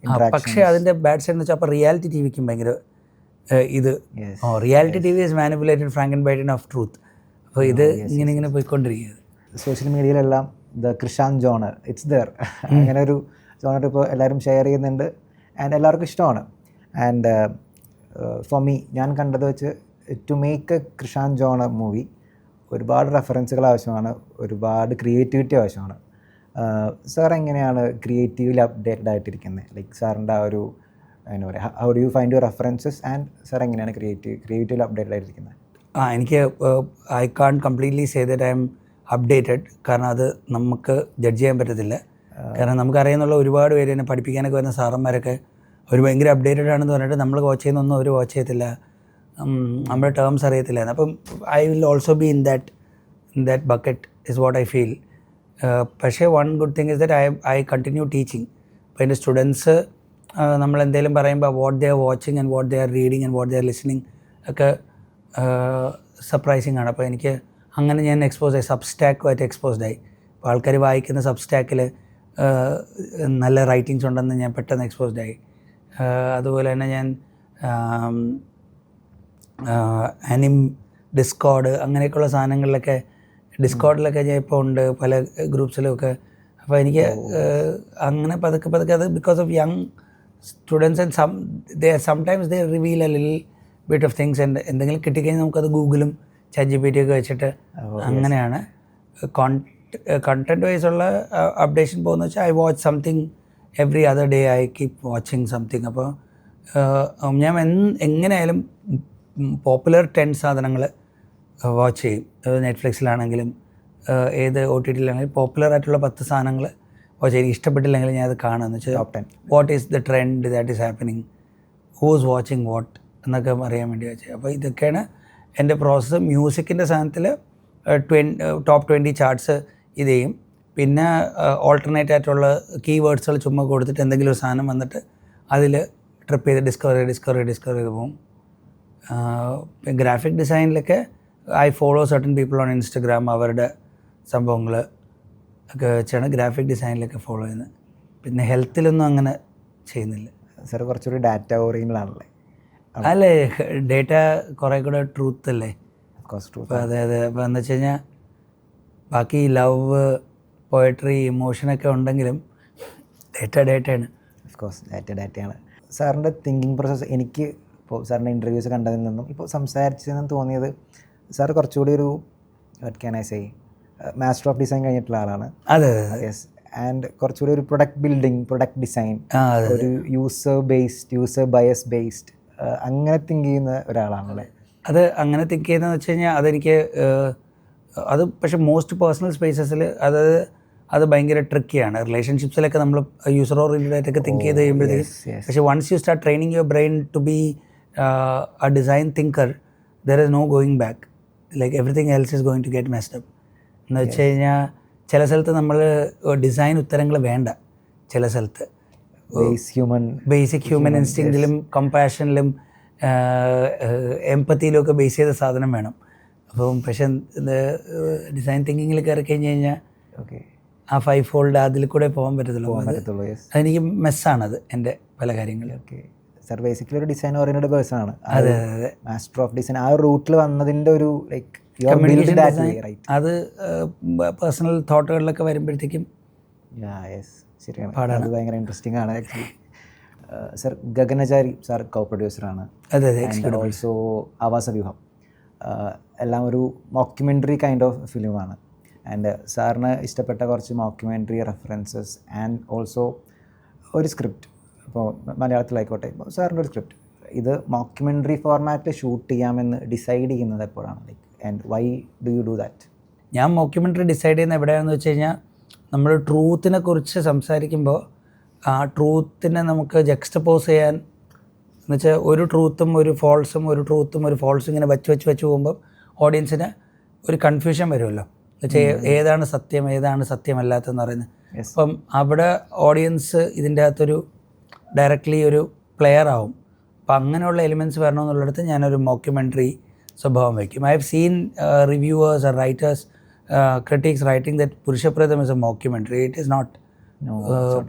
പക്ഷേ അതിൻ്റെ ബാഡ് സൈഡ് എന്ന് വെച്ചാൽ അപ്പോൾ റിയാലിറ്റി ടി വിക്കും ഭയങ്കര reality TV is manipulated frankenbitten of truth. അപ്പോൾ ഇത് ഇങ്ങനെ പോയിക്കൊണ്ടിരിക്കുന്നത്. സോഷ്യൽ മീഡിയയിലെല്ലാം the Krishand genre, it's there, അങ്ങനെ ഒരു ജോണർ ഇപ്പോൾ എല്ലാവരും ഷെയർ ചെയ്യുന്നുണ്ട് ആൻഡ് എല്ലാവർക്കും ഇഷ്ടമാണ്. ആൻഡ് ഫോർ മീ, ഞാൻ കണ്ടത് വെച്ച് to make a Krishand genre movie ഒരുപാട് റെഫറൻസുകൾ ആവശ്യമാണ്, ഒരുപാട് ക്രിയേറ്റിവിറ്റി ആവശ്യമാണ്. സാർ എങ്ങനെയാണ് ക്രിയേറ്റീവിൽ അപ്ഡേറ്റഡ് ആയിട്ടിരിക്കുന്നത്? ലൈക്ക് സാറിൻ്റെ ആ ഒരു എന്താ പറയുക, how do you find your references and sir എങ്ങനെയാണ് ക്രിയേറ്റീവിൽ അപ്ഡേറ്റഡ് ആയിട്ടിരിക്കുന്നത്? എനിക്ക് I can completely say that I am updated. കാരണം അത് നമുക്ക് ജഡ്ജ് ചെയ്യാൻ പറ്റത്തില്ല. കാരണം നമുക്കറിയുന്നുള്ള ഒരുപാട് പേര് എന്നെ പഠിപ്പിക്കാനൊക്കെ വരുന്ന സാറന്മാരൊക്കെ അവർ ഭയങ്കര അപ്ഡേറ്റഡ് ആണെന്ന് പറഞ്ഞിട്ട് നമ്മൾ വാച്ച് ചെയ്യുന്നൊന്നും അവർ വാച്ച് ചെയ്യത്തില്ല, നമ്മുടെ ടേംസ് അറിയത്തില്ലായിരുന്നു. അപ്പം I will also be in that bucket is what I feel. പക്ഷേ one good thing is that I continue teaching. അപ്പോൾ എൻ്റെ സ്റ്റുഡൻസ് നമ്മളെന്തെങ്കിലും പറയുമ്പോൾ what they are watching and what they are reading and what they are listening ഒക്കെ surprising ആണ്. അപ്പോൾ എനിക്ക് അങ്ങനെ ഞാൻ എക്സ്പോസ് ആയി, സബ്സ്റ്റാക്കുമായിട്ട് എക്സ്പോസ്ഡ് ആയി. അപ്പോൾ ആൾക്കാർ വായിക്കുന്ന സബ്സ്റ്റാക്കിൽ നല്ല റൈറ്റിങ്സ് ഉണ്ടെന്ന് ഞാൻ പെട്ടെന്ന് എക്സ്പോസ്ഡ് ആയി. അതുപോലെ തന്നെ ഞാൻ അനിം, ഡിസ്കോഡ് അങ്ങനെയൊക്കെയുള്ള സാധനങ്ങളിലൊക്കെ, ഡിസ്കോഡിലൊക്കെ ഞാൻ ഇപ്പോൾ ഉണ്ട് പല ഗ്രൂപ്പ്സിലുമൊക്കെ. അപ്പോൾ എനിക്ക് അങ്ങനെ പതുക്കെ അത് because of young students and sometimes they reveal A little bit of things. എന്തെങ്കിലും കിട്ടിക്കഴിഞ്ഞാൽ നമുക്കത് ഗൂഗിളും ChatGPT ഒക്കെ വെച്ചിട്ട് അങ്ങനെയാണ്. കണ്ടൻറ്റ് വൈസുള്ള അപ്ഡേഷൻ പോകുന്ന വെച്ചാൽ I watch something every other day, I keep watching something. അപ്പോൾ ഞാൻ എങ്ങനെയായാലും പോപ്പുലർ 10 സാധനങ്ങൾ വാച്ച് ചെയ്യും. നെറ്റ്ഫ്ലിക്സിലാണെങ്കിലും ഏത് OTT യിലാണെങ്കിലും പോപ്പുലറായിട്ടുള്ള 10 സാധനങ്ങൾ വാച്ച് ചെയ്യും. ഇഷ്ടപ്പെട്ടില്ലെങ്കിൽ ഞാൻ അത് കാണുമെന്ന് വെച്ചാൽ what is the trend that is happening, who's watching what എന്നൊക്കെ അറിയാൻ വേണ്ടി വെച്ചാൽ. അപ്പോൾ ഇതൊക്കെയാണ് എൻ്റെ പ്രോസസ്സ്. മ്യൂസിക്കിൻ്റെ സാധനത്തിൽ ടോപ്പ് 20 ചാർട്ട്സ് ഇത് ചെയ്യും. പിന്നെ ഓൾട്ടർനേറ്റ് ആയിട്ടുള്ള കീവേഡ്സുകൾ ചുമ്മാ കൊടുത്തിട്ട് എന്തെങ്കിലും ഒരു സാധനം വന്നിട്ട് അതിൽ ട്രിപ്പ് ചെയ്ത് ഡിസ്കവർ ചെയ്ത് പോകും. ഗ്രാഫിക് ഡിസൈനിലൊക്കെ I follow certain people on Instagram. അവരുടെ സംഭവങ്ങൾ ഒക്കെ വെച്ചാണ് ഗ്രാഫിക് ഡിസൈനിലൊക്കെ ഫോളോ ചെയ്യുന്നത്. പിന്നെ ഹെൽത്തിലൊന്നും അങ്ങനെ ചെയ്യുന്നില്ല. സാർ കുറച്ചുകൂടി ഡാറ്റ ഓറിയൻറ്റഡ് ആണല്ലേ? അല്ലേ, ഡേറ്റ കുറേ കൂടെ ട്രൂത്ത് അല്ലേ? ട്രൂത്ത്. അതെ. അപ്പോൾ എന്ന് വെച്ച് കഴിഞ്ഞാൽ ബാക്കി ലവ്, പോയട്രി, ഇമോഷനൊക്കെ ഉണ്ടെങ്കിലും ഡേറ്റയാണ്. ഓഫ്കോഴ്സ് ഡാറ്റയാണ്. സാറിൻ്റെ തിങ്കിങ് പ്രോസസ്സ് എനിക്ക് ഇപ്പോൾ സാറിൻ്റെ ഇൻ്റർവ്യൂസ് കണ്ടതിൽ നിന്നും ഇപ്പോൾ സംസാരിച്ചതെന്ന് തോന്നിയത് സാർ കുറച്ചുകൂടി ഒരു what can I say master of design കഴിഞ്ഞിട്ടുള്ള ആളാണ്. അതെ യെസ്. ആൻഡ് കുറച്ചുകൂടി ഒരു പ്രൊഡക്റ്റ് ബിൽഡിങ്, പ്രൊഡക്റ്റ് ഡിസൈൻ, ഒരു യൂസർ ബയസ് ബേസ്ഡ് അങ്ങനെ തിങ്ക് ചെയ്യുന്ന ഒരാളാണല്ലേ? അത് അങ്ങനെ തിങ്ക് ചെയ്യുന്നതെന്ന് വെച്ച് കഴിഞ്ഞാൽ അതെനിക്ക് അത് പക്ഷേ മോസ്റ്റ് പേഴ്സണൽ സ്പേസസിൽ അത് ഭയങ്കര ട്രിക്കിയാണ്. റിലേഷൻഷിപ്സിലൊക്കെ നമ്മൾ യൂസർ ഓറിയൻറ്റഡ് ആയിട്ടൊക്കെ തിങ്ക് ചെയ്ത് കഴിയുമ്പോഴത്തേക്കും, പക്ഷേ once you start training your brain to be a design thinker, there is no going back. Like everything else is going to get messed up. എന്ന് വെച്ച് കഴിഞ്ഞാൽ ചില സ്ഥലത്ത് നമ്മൾ ഡിസൈൻ ഉത്തരങ്ങൾ വേണ്ട, ചില സ്ഥലത്ത് ബേസിക് ഹ്യൂമൻ ഇൻസ്റ്റിങ്ക്റ്റിലും കമ്പാഷനിലും എംപത്തിയിലും ഒക്കെ ബേസ് ചെയ്ത സാധനം വേണം. അപ്പം പക്ഷേ ഡിസൈൻ തിങ്കിങ്ങിൽ കയറി കഴിഞ്ഞ് കഴിഞ്ഞാൽ ആ 5 ഫോൾഡ് അതിൽ കൂടെ പോകാൻ പറ്റത്തുള്ളൂ. അതെനിക്ക് മെസ്സാണത് എൻ്റെ പല കാര്യങ്ങളും. സർ ബേസിക്കലി ഒരു ഡിസൈൻ ഓറിയന്റഡ് പേഴ്സൺ ആണ്. അതെ അതെ. മാസ്റ്റർ ഓഫ് ഡിസൈൻ ആ റൂട്ടിൽ വന്നതിൻ്റെ ഒരു ലൈക്ക് കമ്മ്യൂണിക്കേഷൻ ഡിസൈൻ അത് പേഴ്സണൽ തോട്ടുകളിലൊക്കെ വരുമ്പോഴത്തേക്കും ശരിയാണ്. അത് ഭയങ്കര ഇൻട്രസ്റ്റിംഗ് ആണ് ആക്ച്വലി. സർ ഗഗനചാരി സാർ കോ പ്രൊഡ്യൂസറാണ്. അതെ. ഓൾസോ ആവാസവ്യൂഹം എല്ലാം ഒരു മോക്യുമെൻ്ററി കൈൻഡ് ഓഫ് ഫിലിമാണ്. ആൻഡ് സാറിന് ഇഷ്ടപ്പെട്ട കുറച്ച് മോക്യുമെൻ്ററി റെഫറൻസസ് ആൻഡ് ഓൾസോ ഒരു സ്ക്രിപ്റ്റ്, ഇപ്പോൾ മലയാളത്തിലായിക്കോട്ടെ, ഇപ്പോൾ സാറിൻ്റെ ഒരു സ്ക്രിപ്റ്റ് ഇത് മോക്യുമെൻ്ററി ഫോർമാറ്റിൽ ഷൂട്ട് ചെയ്യാമെന്ന് ഡിസൈഡ് ചെയ്യുന്നത് എപ്പോഴാണ്? Like and why do you do that? ഞാൻ മോക്യുമെൻ്ററി ഡിസൈഡ് ചെയ്യുന്നത് എവിടെയാണെന്ന് വെച്ച് കഴിഞ്ഞാൽ, നമ്മൾ ട്രൂത്തിനെ കുറിച്ച് സംസാരിക്കുമ്പോൾ ആ ട്രൂത്തിനെ നമുക്ക് ജക്സ്റ്റപ്പോസ് ചെയ്യാൻ, എന്ന് വെച്ചാൽ ഒരു ട്രൂത്തും ഒരു ഫോൾസും ഇങ്ങനെ വെച്ച് പോകുമ്പോൾ ഓഡിയൻസിന് ഒരു കൺഫ്യൂഷൻ വരുമല്ലോ. എന്നുവെച്ചാൽ ഏതാണ് സത്യം ഏതാണ് സത്യമല്ലാത്തതെന്ന് പറയുന്നത്. അപ്പം അവിടെ ഓഡിയൻസ് ഇതിൻ്റെ അകത്തൊരു ഡയറക്റ്റ്ലി ഒരു പ്ലെയർ ആവും. അപ്പം അങ്ങനെയുള്ള എലിമെൻറ്റ്സ് വരണമെന്നുള്ളിടത്ത് ഞാനൊരു മോക്യുമെൻ്ററി സ്വഭാവം വയ്ക്കും. I have scene reviewers or writers, critics writing that Purushapratham is a mockumentary. It is not.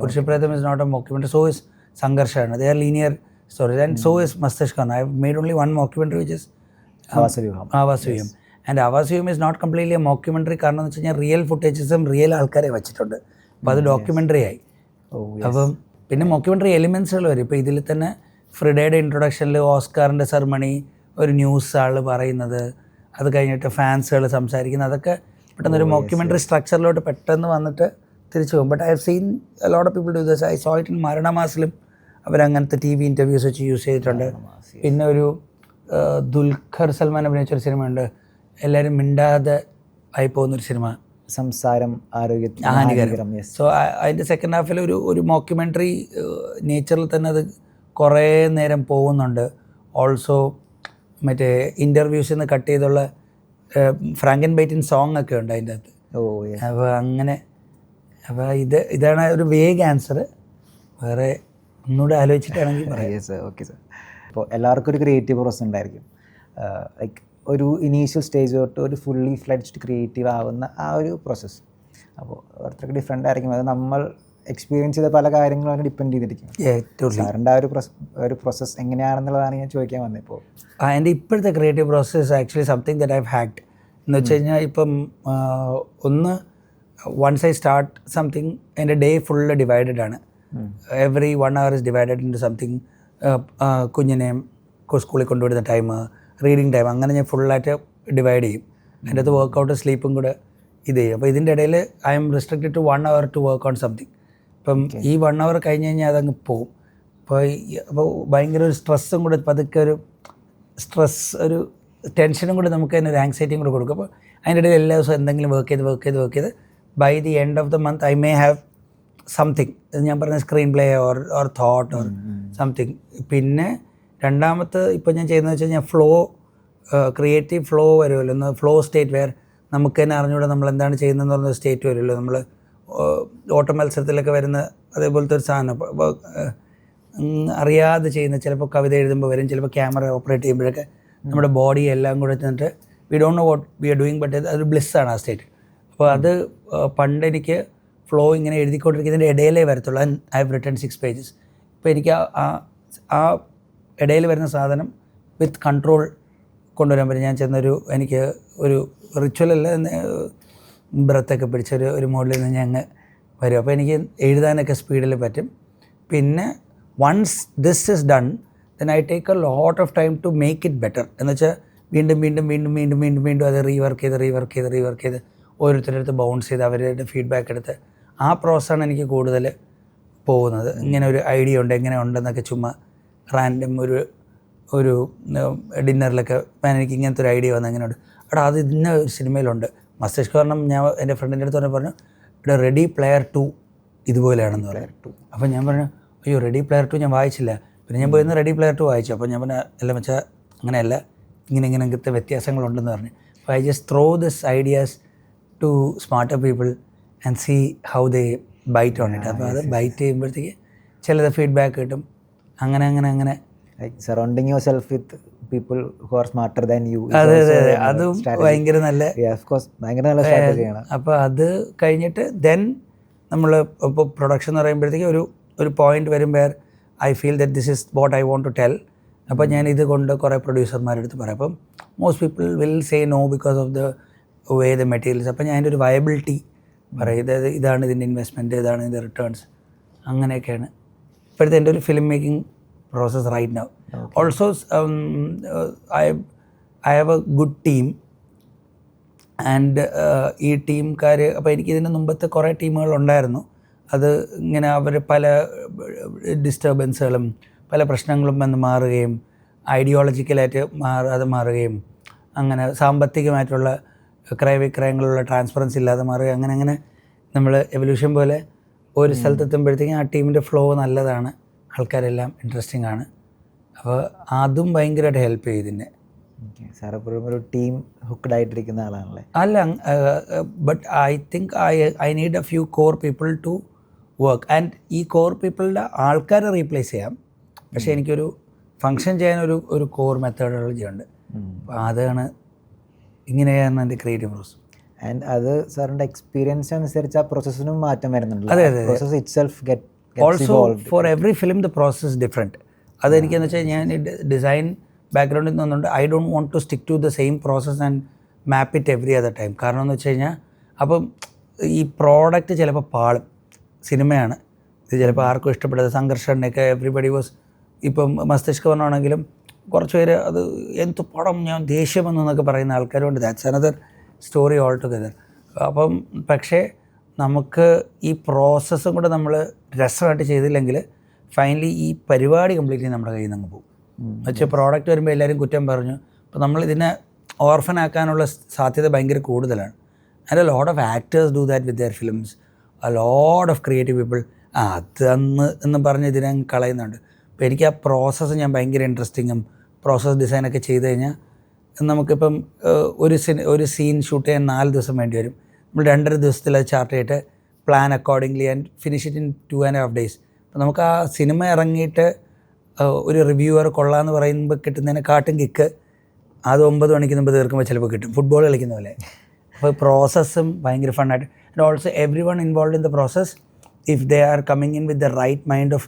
Purushapratham is not a mockumentary. So is Sangarshana. They are linear stories. And so is Mastishkan. I have made only one mockumentary, which is Avasavyam. And Avasavyam is not completely a mockumentary കാരണം എന്ന് വെച്ച് കഴിഞ്ഞാൽ real ഫുട്ടേജസും real ആൾക്കാരെ വെച്ചിട്ടുണ്ട്. അപ്പോൾ അത് documentary ആയി. അപ്പം പിന്നെ മൊക്യുമെൻ്ററി എലിമെൻസുകൾ വരും. ഇപ്പോൾ ഇതിൽ തന്നെ ഫ്രിഡയുടെ ഇൻട്രൊഡക്ഷനിൽ ഓസ്കാറിൻ്റെ സെർമണി, ഒരു ന്യൂസ് ആൾ പറയുന്നത്, അത് കഴിഞ്ഞിട്ട് ഫാൻസുകൾ സംസാരിക്കുന്നത്, അതൊക്കെ പെട്ടെന്ന് ഒരു മൊക്യുമെൻ്ററി സ്ട്രക്ചറിലോട്ട് പെട്ടെന്ന് വന്നിട്ട് തിരിച്ചു പോകും. But I have seen a lot of people do this. I saw it in മരണമാസിലും അവരങ്ങനത്തെ TV ഇൻ്റർവ്യൂസ് വെച്ച് യൂസ് ചെയ്തിട്ടുണ്ട്. പിന്നെ ഒരു ദുൽഖർ സൽമാൻ അഭിനയിച്ചൊരു സിനിമയുണ്ട്, എല്ലാവരും മിണ്ടാതെ ആയി പോകുന്നൊരു സിനിമ, സംസാരം ആരോഗ്യത്തിന് ഹാനികരം. സോ അതിൻ്റെ സെക്കൻഡ് ഹാഫിൽ ഒരു മോക്യുമെൻ്ററി നേച്ചറിൽ തന്നെ അത് കുറേ നേരം പോകുന്നുണ്ട്. ഓൾസോ മറ്റേ ഇൻ്റർവ്യൂസിൽ നിന്ന് കട്ട് ചെയ്തുള്ള ഫ്രാങ്കൻ ബൈറ്റിൻ സോങ് ഒക്കെ ഉണ്ട് അതിൻ്റെ അകത്ത്. അപ്പോൾ അങ്ങനെ ഇതാണ് ഒരു വേഗ് ആൻസർ. വേറെ ഒന്നുകൂടെ ആലോചിച്ചിട്ടാണെങ്കിൽ പറയാം. Okay sir. ഇപ്പോൾ എല്ലാവർക്കും ഒരു ക്രിയേറ്റീവ് പ്രോസസ് ഉണ്ടായിരിക്കും. ലൈക്ക് ഒരു ഇനീഷ്യൽ സ്റ്റേജ് തൊട്ട് ഒരു ഫുള്ളി ഫ്ലെഡ്ജ്ഡ് ക്രിയേറ്റീവ് ആവുന്ന ആ ഒരു പ്രോസസ്സ്. അപ്പോൾ ഓരോരുത്തർക്ക് ഡിഫറെൻ്റ് ആയിരിക്കും. അത് നമ്മൾ എക്സ്പീരിയൻസ് ചെയ്ത പല കാര്യങ്ങളും അതിന് ഡിപ്പെൻഡ് ചെയ്തിരിക്കും. സാറിൻ്റെ ആ ഒരു പ്രോസസ്സ് എങ്ങനെയാണെന്നുള്ളതാണ് ഞാൻ ചോദിക്കാൻ വന്നത്. ഇപ്പോൾ എൻ്റെ ഇപ്പോഴത്തെ creative process actually something that I have hacked എന്ന് വെച്ച് കഴിഞ്ഞാൽ, ഇപ്പം വൺസ് ഐ സ്റ്റാർട്ട് സംതിങ്, എൻ്റെ ഡേ ഫുള്ള് ഡിവൈഡഡ് ആണ്. Every 1 hour is divided into something. കുഞ്ഞിനെ സ്കൂളിൽ കൊണ്ടുവിടുന്ന ടൈം, റീഡിങ് ടൈം, അങ്ങനെ ഞാൻ ഫുള്ളായിട്ട് ഡിവൈഡ് ചെയ്യും. അതിൻ്റെ അകത്ത് വർക്കൗട്ട് സ്ലീപ്പും കൂടെ ഇത് ചെയ്യും. അപ്പോൾ ഇതിൻ്റെ ഇടയിൽ I am restricted to 1 hour to work on something. ഇപ്പം ഈ 1 hour കഴിഞ്ഞ് കഴിഞ്ഞാൽ അതങ്ങ് പോവും. അപ്പോൾ ഭയങ്കര ഒരു സ്ട്രെസ്സും കൂടെ, പതുക്കെ ഒരു ഒരു ടെൻഷനും കൂടെ നമുക്ക് തന്നെ ഒരു ആങ്സൈറ്റിയും കൂടെ കൊടുക്കും. അപ്പോൾ അതിൻ്റെ ഇടയിൽ എല്ലാ ദിവസവും എന്തെങ്കിലും വർക്ക് ചെയ്ത് by the end of the month I may have something. ഞാൻ പറഞ്ഞ screenplay or thought or something. പിന്നെ രണ്ടാമത്തെ ഇപ്പോൾ ഞാൻ ചെയ്യുന്നത് വെച്ച് കഴിഞ്ഞാൽ ക്രിയേറ്റീവ് ഫ്ലോ വരുമല്ലോ, ഒന്ന് ഫ്ലോ സ്റ്റേറ്റ് വേർ നമുക്ക് തന്നെ അറിഞ്ഞുകൂടെ നമ്മൾ എന്താണ് ചെയ്യുന്നതെന്ന് പറഞ്ഞ സ്റ്റേറ്റ് വരുമല്ലോ. നമ്മൾ ഓട്ട മത്സരത്തിലൊക്കെ വരുന്ന അതേപോലത്തെ ഒരു സാധനം. അപ്പോൾ അറിയാതെ ചെയ്യുന്ന, ചിലപ്പോൾ കവിത എഴുതുമ്പോൾ വരും, ചിലപ്പോൾ ക്യാമറ ഓപ്പറേറ്റ് ചെയ്യുമ്പോഴൊക്കെ നമ്മുടെ ബോഡി എല്ലാം കൂടെ ചെന്നിട്ട് we don't know what we are doing, but അതൊരു ബ്ലിസ്സാണ് ആ സ്റ്റേറ്റ്. അപ്പോൾ അത് പണ്ട് എനിക്ക് ഫ്ലോ ഇങ്ങനെ എഴുതിക്കൊണ്ടിരിക്കുന്നതിൻ്റെ ഇടയിലേ വരത്തുള്ളൂ. I have written 6 pages. ഇപ്പോൾ എനിക്ക് ആ ഇടയിൽ വരുന്ന സാധനം വിത്ത് കൺട്രോൾ കൊണ്ടുവരാൻ പറ്റും. ഞാൻ എനിക്ക് ഒരു റിച്വലല്ല, ബ്രത്തൊക്കെ പിടിച്ചൊരു മോഡിൽ നിന്ന് ഞാൻ അങ്ങ് വരും. അപ്പോൾ എനിക്ക് എഴുതാനൊക്കെ സ്പീഡിൽ പറ്റും. പിന്നെ once this is done, then I take a lot of time to make it better. എന്ന് വെച്ചാൽ വീണ്ടും വീണ്ടും വീണ്ടും വീണ്ടും വീണ്ടും വീണ്ടും അത് റീവർക്ക് ചെയ്ത് ഓരോരുത്തരുടെ അടുത്ത് ബൗൺസ് ചെയ്ത് അവരുടെ ഫീഡ്ബാക്ക് എടുത്ത് ആ പ്രോസസ്സാണ് എനിക്ക് കൂടുതൽ പോകുന്നത്. ഇങ്ങനെ ഒരു ഐഡിയ ഉണ്ട്, എങ്ങനെ ഉണ്ടെന്നൊക്കെ ചുമ്മാ റാൻഡം ഒരു ഡിന്നറിലൊക്കെ എനിക്ക് ഇങ്ങനത്തെ ഒരു ഐഡിയ വന്നു, എങ്ങനെയുണ്ട് എടാ അത് ഇന്ന ഒരു സിനിമയിലുണ്ട്. മസ്തിഷ്ക കാരണം ഞാൻ എൻ്റെ ഫ്രണ്ടിൻ്റെ അടുത്ത് പറഞ്ഞു ഇവിടെ റെഡി പ്ലെയർ 2 ഇതുപോലെയാണെന്ന് പറഞ്ഞു. അപ്പോൾ ഞാൻ പറഞ്ഞു അയ്യോ റെഡി പ്ലെയർ 2 ഞാൻ വായിച്ചില്ല. പിന്നെ ഞാൻ പോയിരുന്ന റെഡി പ്ലെയർ 2 വായിച്ചു. അപ്പോൾ ഞാൻ പറഞ്ഞു എല്ലാം വെച്ചാൽ അങ്ങനെയല്ല, ഇങ്ങനത്തെ വ്യത്യാസങ്ങളുണ്ടെന്ന് പറഞ്ഞു. അപ്പോൾ I just throw this ideas to smarter people and see how they bite on it. അപ്പോൾ അത് ബൈറ്റ് ചെയ്യുമ്പോഴത്തേക്ക് ചിലത് ഫീഡ്ബാക്ക് കിട്ടും. അങ്ങനെ surrounding yourself with people who are smarter than you. അതെ അതും ഭയങ്കര നല്ല സ്ട്രാറ്റജിയാണ്. അപ്പോൾ അത് കഴിഞ്ഞിട്ട് ദെൻ നമ്മൾ ഇപ്പോൾ പ്രൊഡക്ഷൻ എന്ന് പറയുമ്പോഴത്തേക്ക് ഒരു പോയിന്റ് വരും where I feel that this is what I want to tell. അപ്പോൾ ഞാൻ ഇത് കൊണ്ട് കുറേ പ്രൊഡ്യൂസർമാരുടെ അടുത്ത് പറയും. അപ്പം most people will say no because of the way the materials. അപ്പോൾ ഞാൻ എൻ്റെ ഒരു വയബിലിറ്റി പറയും, ഇതാണ് ഇതിൻ്റെ ഇൻവെസ്റ്റ്മെൻറ്റ്, ഇതാണ് ഇതിൻ്റെ റിട്ടേൺസ്, അങ്ങനെയൊക്കെയാണ് ഇപ്പോഴത്തെ എൻ്റെ ഒരു film making process right now. Also I have a good team ആൻഡ് ഈ ടീംക്കാർ, അപ്പോൾ എനിക്ക് ഇതിന് മുമ്പത്തെ കുറേ ടീമുകളുണ്ടായിരുന്നു. അത് ഇങ്ങനെ അവർ പല ഡിസ്റ്റർബൻസുകളും പല പ്രശ്നങ്ങളും വന്ന് മാറുകയും ഐഡിയോളജിക്കലായിട്ട് മാറുകയും അങ്ങനെ സാമ്പത്തികമായിട്ടുള്ള ക്രയവിക്രയങ്ങളുള്ള ട്രാൻസ്പറൻസി ഇല്ലാതെ മാറുകയും അങ്ങനെ നമ്മൾ എവല്യൂഷൻ പോലെ ഒരു സ്ഥലത്തെത്തുമ്പോഴത്തേക്കും ആ ടീമിൻ്റെ ഫ്ലോ നല്ലതാണ്, ആൾക്കാരെല്ലാം ഇൻട്രസ്റ്റിംഗ് ആണ്. അപ്പോൾ അതും ഭയങ്കരമായിട്ട് ഹെൽപ്പ് ചെയ്തിന്നെ. സാർ എപ്പോഴും ഒരു ടീം ഹുക്ക്ഡ് ആയിട്ടിരിക്കുന്ന ആളാണല്ലേ? അല്ല, but I think I need a few core people to work. And ഈ കോർ പീപ്പിളുടെ ആൾക്കാരെ റീപ്ലേസ് ചെയ്യാം, പക്ഷേ എനിക്കൊരു ഫങ്ഷൻ ചെയ്യാൻ ഒരു കോർ മെത്തേഡോളജി ഉണ്ട്. അപ്പോൾ അതാണ് ഇങ്ങനെയാണ് എൻ്റെ ക്രിയേറ്റീവ് പ്രോസസ്. ആൻഡ് അത് സാറിൻ്റെ എക്സ്പീരിയൻസ് അനുസരിച്ച് ആ പ്രോസസ്സിനും മാറ്റം വരുന്നുണ്ട്. അതെ process itself get also for every film the process different. അതെനിക്കെന്ന് വെച്ചാൽ ഞാൻ ഡിസൈൻ ബാക്ക്ഗ്രൗണ്ടിൽ നിന്നുകൊണ്ട് I don't want to stick to the same process and map it every other time. കാരണം എന്ന് വെച്ച് കഴിഞ്ഞാൽ അപ്പം ഈ പ്രോഡക്റ്റ് ചിലപ്പോൾ പാളും. സിനിമയാണ് ഇത്, ചിലപ്പോൾ ആർക്കും ഇഷ്ടപ്പെട്ടത് സംഘർഷണയൊക്കെ എവറിബഡി വാസ്, ഇപ്പം മസ്തിഷ്ക പറഞ്ഞാണെങ്കിലും കുറച്ച് പേര് അത് എന്ത് പടം ഞാൻ ദേഷ്യമെന്നൊക്കെ പറയുന്ന ആൾക്കാരുണ്ട്. That's another story all together. അപ്പം പക്ഷേ നമുക്ക് ഈ പ്രോസസ്സും കൂടെ നമ്മൾ രസമായിട്ട് ചെയ്തില്ലെങ്കിൽ ഫൈനലി ഈ പരിപാടി കംപ്ലീറ്റ്ലി നമ്മുടെ കയ്യിൽ നിന്ന് അങ്ങ് പോകും. എന്നുവെച്ചാൽ പ്രോഡക്റ്റ് വരുമ്പോൾ എല്ലാവരും കുറ്റം പറഞ്ഞു. അപ്പോൾ നമ്മളിതിനെ ഓർഫൻ ആക്കാനുള്ള സാധ്യത ഭയങ്കര കൂടുതലാണ്. And A lot of actors do that with their films, A lot of creative people എന്ന് പറഞ്ഞ് ഇതിനെ കളയുന്നുണ്ട്. അപ്പോൾ എനിക്ക് ആ പ്രോസസ്സ് ഞാൻ ഭയങ്കര ഇൻട്രസ്റ്റിങ്ങും പ്രോസസ് ഡിസൈനൊക്കെ ചെയ്ത് കഴിഞ്ഞാൽ നമുക്കിപ്പം ഒരു സീൻ ഷൂട്ട് ചെയ്യാൻ 4 ദിവസം വേണ്ടി വരും. നമ്മൾ 2.5 ദിവസത്തിൽ അത് ചാർട്ട് ചെയ്തിട്ട് plan accordingly and finish it in 2.5 days. അപ്പോൾ നമുക്ക് ആ സിനിമ ഇറങ്ങിയിട്ട് ഒരു റിവ്യൂവർ കൊള്ളാമെന്ന് പറയുമ്പോൾ കിട്ടുന്നതിനെക്കാട്ടും കിക്ക് അത് 9 മണിക്ക് മുമ്പ് തീർക്കുമ്പോൾ ചിലപ്പോൾ കിട്ടും, ഫുട്ബോൾ കളിക്കുന്ന പോലെ. അപ്പോൾ പ്രോസസ്സും ഭയങ്കര ഫണ്ണായിട്ട്. And also everyone involve in the process, if they are coming in with the right mind of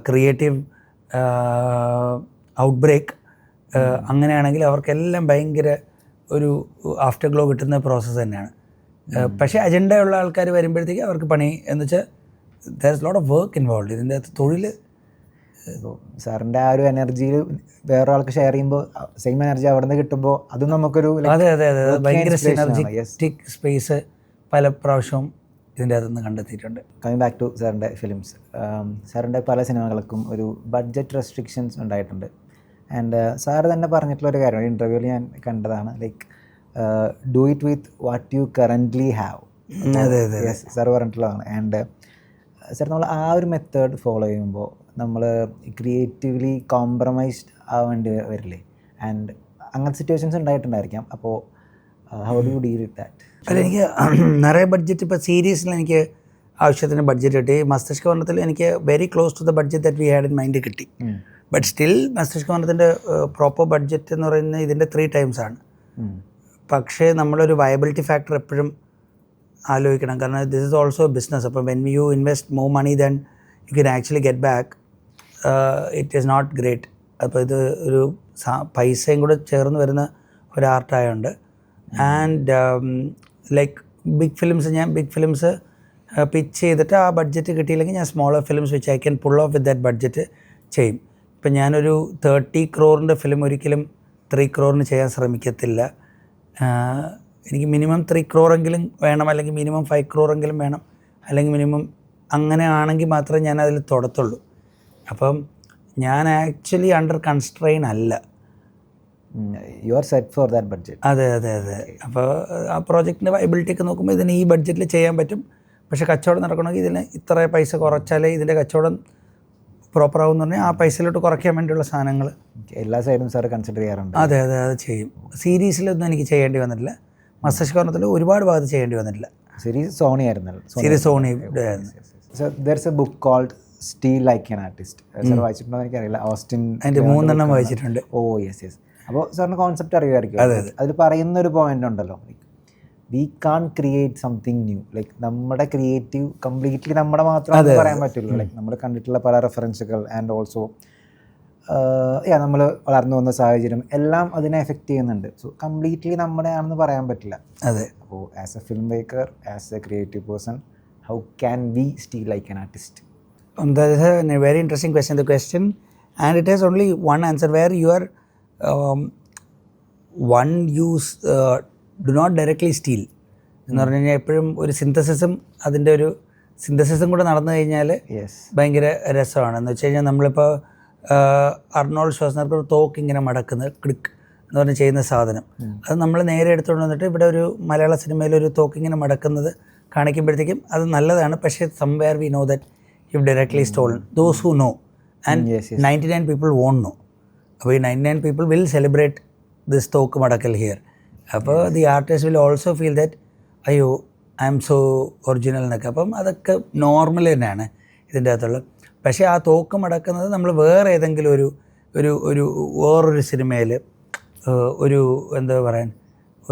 creative outbreak, അങ്ങനെയാണെങ്കിൽ അവർക്കെല്ലാം ഭയങ്കര ഒരു ആഫ്റ്റർ ഗ്ലോ കിട്ടുന്ന പ്രോസസ്സ് തന്നെയാണ്. പക്ഷേ അജണ്ടയുള്ള ആൾക്കാർ വരുമ്പോഴത്തേക്ക് അവർക്ക് പണി എന്ന് വെച്ചാൽ there is lot of work involve. ഇതിൻ്റെ അകത്ത് തൊഴിൽ സാറിൻ്റെ ആ ഒരു എനർജിയിൽ വേറൊരാൾക്ക് ഷെയർ ചെയ്യുമ്പോൾ സെയിം എനർജി അവിടെ നിന്ന് കിട്ടുമ്പോൾ അതും നമുക്കൊരു അതെ ഭയങ്കര സിനർജിറ്റിക് സ്പേസ് പല പ്രാവശ്യവും ഇതിൻ്റെ അകത്തുനിന്ന് കണ്ടെത്തിയിട്ടുണ്ട്. കമ്മിങ് ബാക്ക് ടു സാറിൻ്റെ ഫിലിംസ്, സാറിൻ്റെ പല സിനിമകൾക്കും ഒരു ബഡ്ജറ്റ് റെസ്ട്രിക്ഷൻസ് ഉണ്ടായിട്ടുണ്ട്. ആൻഡ് സാറ് തന്നെ പറഞ്ഞിട്ടുള്ളൊരു കാര്യമാണ്, ഇൻ്റർവ്യൂവിൽ ഞാൻ കണ്ടതാണ്, like do it with what you currently have. Sir പറഞ്ഞിട്ടുള്ളതാണ്. ആൻഡ് സാർ നമ്മൾ ആ ഒരു മെത്തേഡ് ഫോളോ ചെയ്യുമ്പോൾ നമ്മൾ ക്രിയേറ്റീവ്ലി കോംപ്രമൈസ്ഡ് ആവേണ്ടി വരില്ലേ? ആൻഡ് അങ്ങനത്തെ സിറ്റുവേഷൻസ് ഉണ്ടായിട്ടുണ്ടായിരിക്കാം. അപ്പോൾ how do you deal with that? അല്ല, എനിക്ക് നിറയെ ബഡ്ജറ്റ്, ഇപ്പോൾ സീരീസിൽ എനിക്ക് ആവശ്യത്തിന് ബഡ്ജറ്റ് കിട്ടി. മസ്തിഷ്ക വർണ്ണത്തിൽ എനിക്ക് very close to the budget that we had in mind കിട്ടി. ബട്ട് സ്റ്റിൽ മസ്തിഷ്ക വർണ്ണത്തിൻ്റെ പ്രോപ്പർ ബഡ്ജറ്റ് എന്ന് പറയുന്നത് ഇതിൻ്റെ 3 times ആണ്. പക്ഷേ നമ്മളൊരു വയബിലിറ്റി ഫാക്ടർ എപ്പോഴും ആലോചിക്കണം. കാരണം this is also a business. അപ്പം when you invest more money then you can actually get back, it is not great. അപ്പോൾ ഇത് ഒരു പൈസയും കൂടെ ചേർന്ന് വരുന്ന ഒരു ആർട്ടായതുകൊണ്ട്. And like big films pitch ചെയ്തിട്ട് ആ ബഡ്ജറ്റ് കിട്ടിയില്ലെങ്കിൽ ഞാൻ smaller films which I can pull off with that budget ചെയ്യും. ഇപ്പം ഞാനൊരു 30 crore ഫിലിം ഒരിക്കലും 3 crore ചെയ്യാൻ ശ്രമിക്കത്തില്ല. എനിക്ക് മിനിമം 3 crore എങ്കിലും വേണം, അല്ലെങ്കിൽ മിനിമം 5 crore എങ്കിലും വേണം, അല്ലെങ്കിൽ മിനിമം അങ്ങനെ ആണെങ്കിൽ മാത്രമേ ഞാൻ അതിൽ തൊടത്തുള്ളൂ. അപ്പം ഞാൻ ആക്ച്വലി അണ്ടർ കൺസ്ട്രെയിൻ അല്ല. You are set for that budget. അതെ. അപ്പോൾ ആ പ്രോജക്റ്റിൻ്റെ വൈബിലിറ്റി ഒക്കെ നോക്കുമ്പോൾ ഇതിന് ഈ ബഡ്ജറ്റിൽ ചെയ്യാൻ പറ്റും. പക്ഷേ കച്ചവടം നടക്കണമെങ്കിൽ ഇതിന് ഇത്ര പൈസ കുറച്ചാലേ ഇതിൻ്റെ കച്ചവടം പ്രോപ്പർ ആവും എന്ന് പറഞ്ഞാൽ ആ പൈസയിലോട്ട് കുറയ്ക്കാൻ വേണ്ടിയുള്ള സാധനങ്ങൾ എല്ലാ സൈഡും സാർ കൺസിഡർ ചെയ്യാറുണ്ട്. അതെ അത് ചെയ്യും. സീരീസിലൊന്നും എനിക്ക് ചെയ്യേണ്ടി വന്നിട്ടില്ല. മസ്തിഷ്കവർണ്ണത്തിൽ ഒരുപാട് ഭാഗത്ത് ചെയ്യേണ്ടി വന്നിട്ടില്ല. സീരീസ് സോണി ആയിരുന്നല്ലോ. സീരീസ് സോണിയുടെ ആയിരുന്നു. So there is a book called steal like an artist. Sir വായിച്ചിട്ടുണ്ടോ എനിക്കറിയില്ല. ഓസ്റ്റിൻ അതിൻ്റെ 3 എണ്ണം വായിച്ചിട്ടുണ്ട്. Oh yes. അപ്പോൾ സാറിന് കോൺസെപ്റ്റ് അറിയുമായിരിക്കും. അതിൽ പറയുന്നൊരു പോയിന്റ് ഉണ്ടല്ലോ, we can create something new. Like നമ്മുടെ ക്രിയേറ്റീവ് കംപ്ലീറ്റ്ലി നമ്മുടെ മാത്രം പറയാൻ പറ്റില്ല. ലൈക്ക് നമ്മൾ കണ്ടിട്ടുള്ള പല റെഫറൻസുകൾ ആൻഡ് ഓൾസോ നമ്മൾ വളർന്നു വന്ന സാഹചര്യം എല്ലാം അതിനെ എഫക്റ്റ് ചെയ്യുന്നുണ്ട്. സോ കംപ്ലീറ്റ്ലി നമ്മുടെ ആണെന്ന് പറയാൻ പറ്റില്ല. അതെ. അപ്പോൾ as A film maker, as a creative person, how can we steel like an artist? That is a very interesting question. The question, and it has only one answer, where you are one use do not directly steal എന്ന് പറഞ്ഞു കഴിഞ്ഞാൽ എപ്പോഴും ഒരു അതിൻ്റെ ഒരു സിന്തസിസും കൂടെ നടന്നു കഴിഞ്ഞാൽ ഭയങ്കര രസമാണ്. എന്ന് വെച്ച് കഴിഞ്ഞാൽ നമ്മളിപ്പോൾ അർണോൾഡ് ഷ്വാസ്നഗർ തോക്ക് ഇങ്ങനെ മടക്കുന്നത് ക്ലിക്ക് എന്ന് പറഞ്ഞ് ചെയ്യുന്ന സാധനം, അത് നമ്മൾ നേരെ എടുത്തുകൊണ്ട് വന്നിട്ട് ഇവിടെ ഒരു മലയാള സിനിമയിൽ ഒരു തോക്ക് ഇങ്ങനെ മടക്കുന്നത് കാണിക്കുമ്പോഴത്തേക്കും അത് നല്ലതാണ്. പക്ഷേ somewhere we know that you've directly stolen. Those who know, and 99 people won't know. അപ്പോൾ ഈ 99 people will celebrate this തോക്ക് മടക്കൽ ഹിയർ. അപ്പോൾ the artist will also feel that അയ്യോ ഐ എം സോ ഒറിജിനൽ എന്നൊക്കെ. അപ്പം അതൊക്കെ നോർമൽ തന്നെയാണ് ഇതിൻ്റെ അകത്തുള്ളത്. പക്ഷേ ആ തോക്ക് മടക്കുന്നത് നമ്മൾ വേറെ ഏതെങ്കിലും വേറൊരു സിനിമയിൽ ഒരു എന്താ പറയാൻ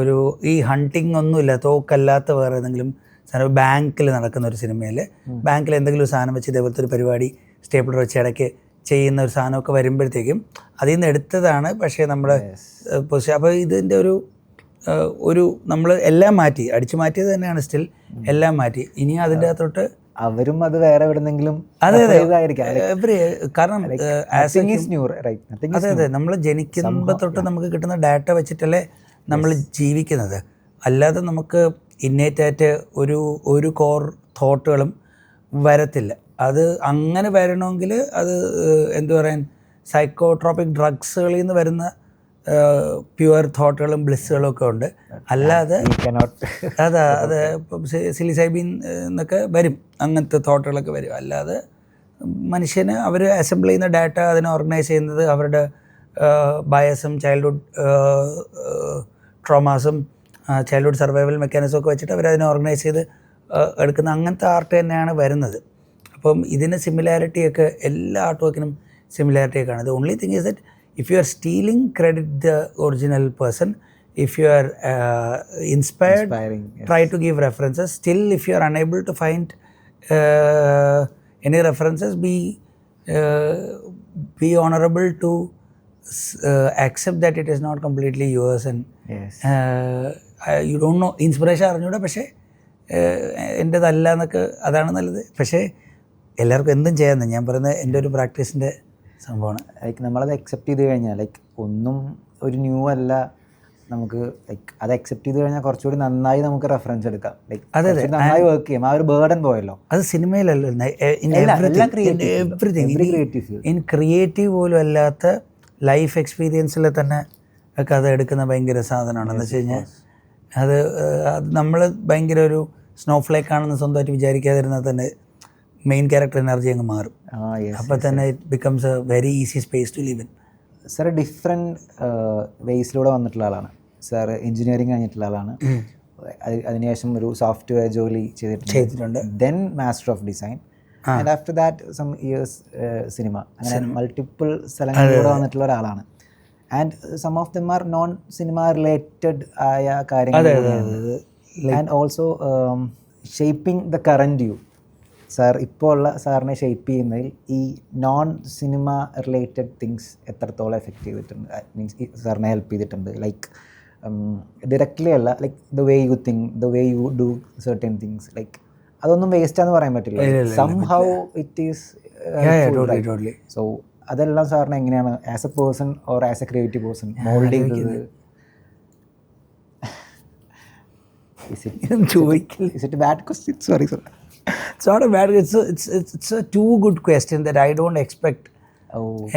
ഒരു ഈ ഹണ്ടിങ് ഒന്നുമില്ല തോക്കല്ലാത്ത വേറെ ഏതെങ്കിലും സാധനം ബാങ്കിൽ നടക്കുന്ന ഒരു സിനിമയിൽ ബാങ്കിൽ എന്തെങ്കിലും സാധനം വെച്ച് ഇതേപോലത്തെ ഒരു പരിപാടി സ്റ്റേപ്പിളർ വെച്ച് ഇടയ്ക്ക് ചെയ്യുന്ന ഒരു സാധനമൊക്കെ വരുമ്പോഴത്തേക്കും അതിൽ നിന്ന് എടുത്തതാണ്. പക്ഷേ നമ്മുടെ അപ്പോൾ ഇതിൻ്റെ ഒരു നമ്മൾ എല്ലാം മാറ്റി അടിച്ചു മാറ്റിയത് തന്നെയാണ്. സ്റ്റിൽ എല്ലാം മാറ്റി. ഇനി അതിൻ്റെ അകത്തോട്ട് അവരും അത് വേറെ എവിടെന്നെങ്കിലും കാരണം അതെ നമ്മൾ ജനിക്കുമ്പോൾ തൊട്ട് നമുക്ക് കിട്ടുന്ന ഡാറ്റ വെച്ചിട്ടല്ലേ നമ്മൾ ജീവിക്കുന്നത്. അല്ലാതെ നമുക്ക് ഇന്നേറ്റായിട്ട് ഒരു കോർ തോട്ടുകളും വരത്തില്ല. അത് അങ്ങനെ വരണമെങ്കിൽ അത് എന്തു പറയാൻ സൈക്കോട്രോപിക് ഡ്രഗ്സുകളിൽ നിന്ന് വരുന്ന പ്യുവർ തോട്ടുകളും ബ്ലിസ്സുകളും ഒക്കെ ഉണ്ട്. അല്ലാതെ അത് സിലിസൈബിൻ എന്നൊക്കെ വരും, അങ്ങനത്തെ തോട്ടുകളൊക്കെ വരും. അല്ലാതെ മനുഷ്യന് അവർ അസംബിൾ ചെയ്യുന്ന ഡാറ്റ അതിനെ ഓർഗനൈസ് ചെയ്യുന്നത് അവരുടെ ബയസും ചൈൽഡ്ഹുഡ് ട്രോമാസും ചൈൽഡ്ഹുഡ് സർവൈവൽ മെക്കാനിസം ഒക്കെ വെച്ചിട്ട് അവരതിനെ ഓർഗനൈസ് ചെയ്ത് എടുക്കുന്ന അങ്ങനത്തെ ആർട്ട് തന്നെയാണ് വരുന്നത്. അപ്പം ഇതിന് സിമിലാരിറ്റിയൊക്കെ എല്ലാ ആർട്ട് വർക്കിനും സിമിലാരിറ്റിയൊക്കെ ആണ്. The only thing is that if you are stealing credit the original person, if you are inspired try to give references. Still if you are unable to find any references, be honorable to accept that it is not completely yours and you don't know. Inspiration അറിഞ്ഞൂടെ, പക്ഷേ എൻ്റെതല്ല എന്നൊക്കെ അതാണ് നല്ലത്. പക്ഷേ എല്ലാവർക്കും എന്തും ചെയ്യാമെന്ന് ഞാൻ പറയുന്നത് എൻ്റെ ഒരു പ്രാക്ടീസിൻ്റെ സംഭവമാണ്. ലൈക്ക് നമ്മളത് അക്സെപ്റ്റ് ചെയ്ത് കഴിഞ്ഞാൽ ലൈക്ക് ഒന്നും ഒരു ന്യൂ അല്ല. നമുക്ക് ലൈക്ക് അത് അക്സെപ്റ്റ് ചെയ്ത് കഴിഞ്ഞാൽ കുറച്ചുകൂടി നന്നായി നമുക്ക് റെഫറൻസ് എടുക്കാം. ലൈക്ക് അതെ നന്നായി വർക്ക് ചെയ്യും. ആ ഒരു ബേർഡൻ പോയല്ലോ. അത് സിനിമയിലല്ലോ, ഇൻ ക്രിയേറ്റീവ് പോലും അല്ലാത്ത ലൈഫ് എക്സ്പീരിയൻസിൽ തന്നെ ഒക്കെ അത് എടുക്കുന്ന ഭയങ്കര സാധനമാണ്. എന്ന് വെച്ച് കഴിഞ്ഞാൽ അത് നമ്മൾ ഭയങ്കര ഒരു സ്നോഫ്ലേക്ക് ആണെന്ന് സ്വന്തമായിട്ട് വിചാരിക്കാതിരുന്നാൽ തന്നെ മെയിൻ ക്യാരക്ടർ എനർജി അങ്ങ് മാറും. അപ്പോൾ തന്നെ it becomes a very easy space to live in. Sir different വേസിലൂടെ വന്നിട്ടുള്ള ആളാണ്. സാർ എഞ്ചിനീയറിങ് കഴിഞ്ഞിട്ടുള്ള ആളാണ്. അതിനുശേഷം ഒരു സോഫ്റ്റ്വെയർ ജോലി ചെയ്തിട്ടുണ്ട്. Then master of design and after that some years cinema. അങ്ങനെ മൾട്ടിപ്പിൾ സ്ഥലങ്ങളിലൂടെ വന്നിട്ടുള്ള ഒരാളാണ്. And some of them are non cinema related ആയ കാര്യങ്ങൾ. And also shaping the current you. Sir ഇപ്പോൾ ഉള്ള സാറിനെ ഷേപ്പ് ചെയ്യുന്നതിൽ ഈ നോൺ സിനിമ റിലേറ്റഡ് തിങ്സ് എത്രത്തോളം എഫക്റ്റ് ചെയ്തിട്ടുണ്ട്, മീൻസ് സാറിനെ ഹെൽപ്പ് ചെയ്തിട്ടുണ്ട്? ലൈക്ക് ഡയറക്റ്റ്ലി അല്ല, like the way you think, the way you do certain things, like അതൊന്നും വേസ്റ്റാന്ന് പറയാൻ പറ്റില്ല. Somehow it is. So അതെല്ലാം സാറിന് എങ്ങനെയാണ് as a person or as a creative person mould ചെയ്തത്? ചോദിക്കില്ല. Is it a bad question? Sorry, sir. It's not a bad. It's a too good question that I don't expect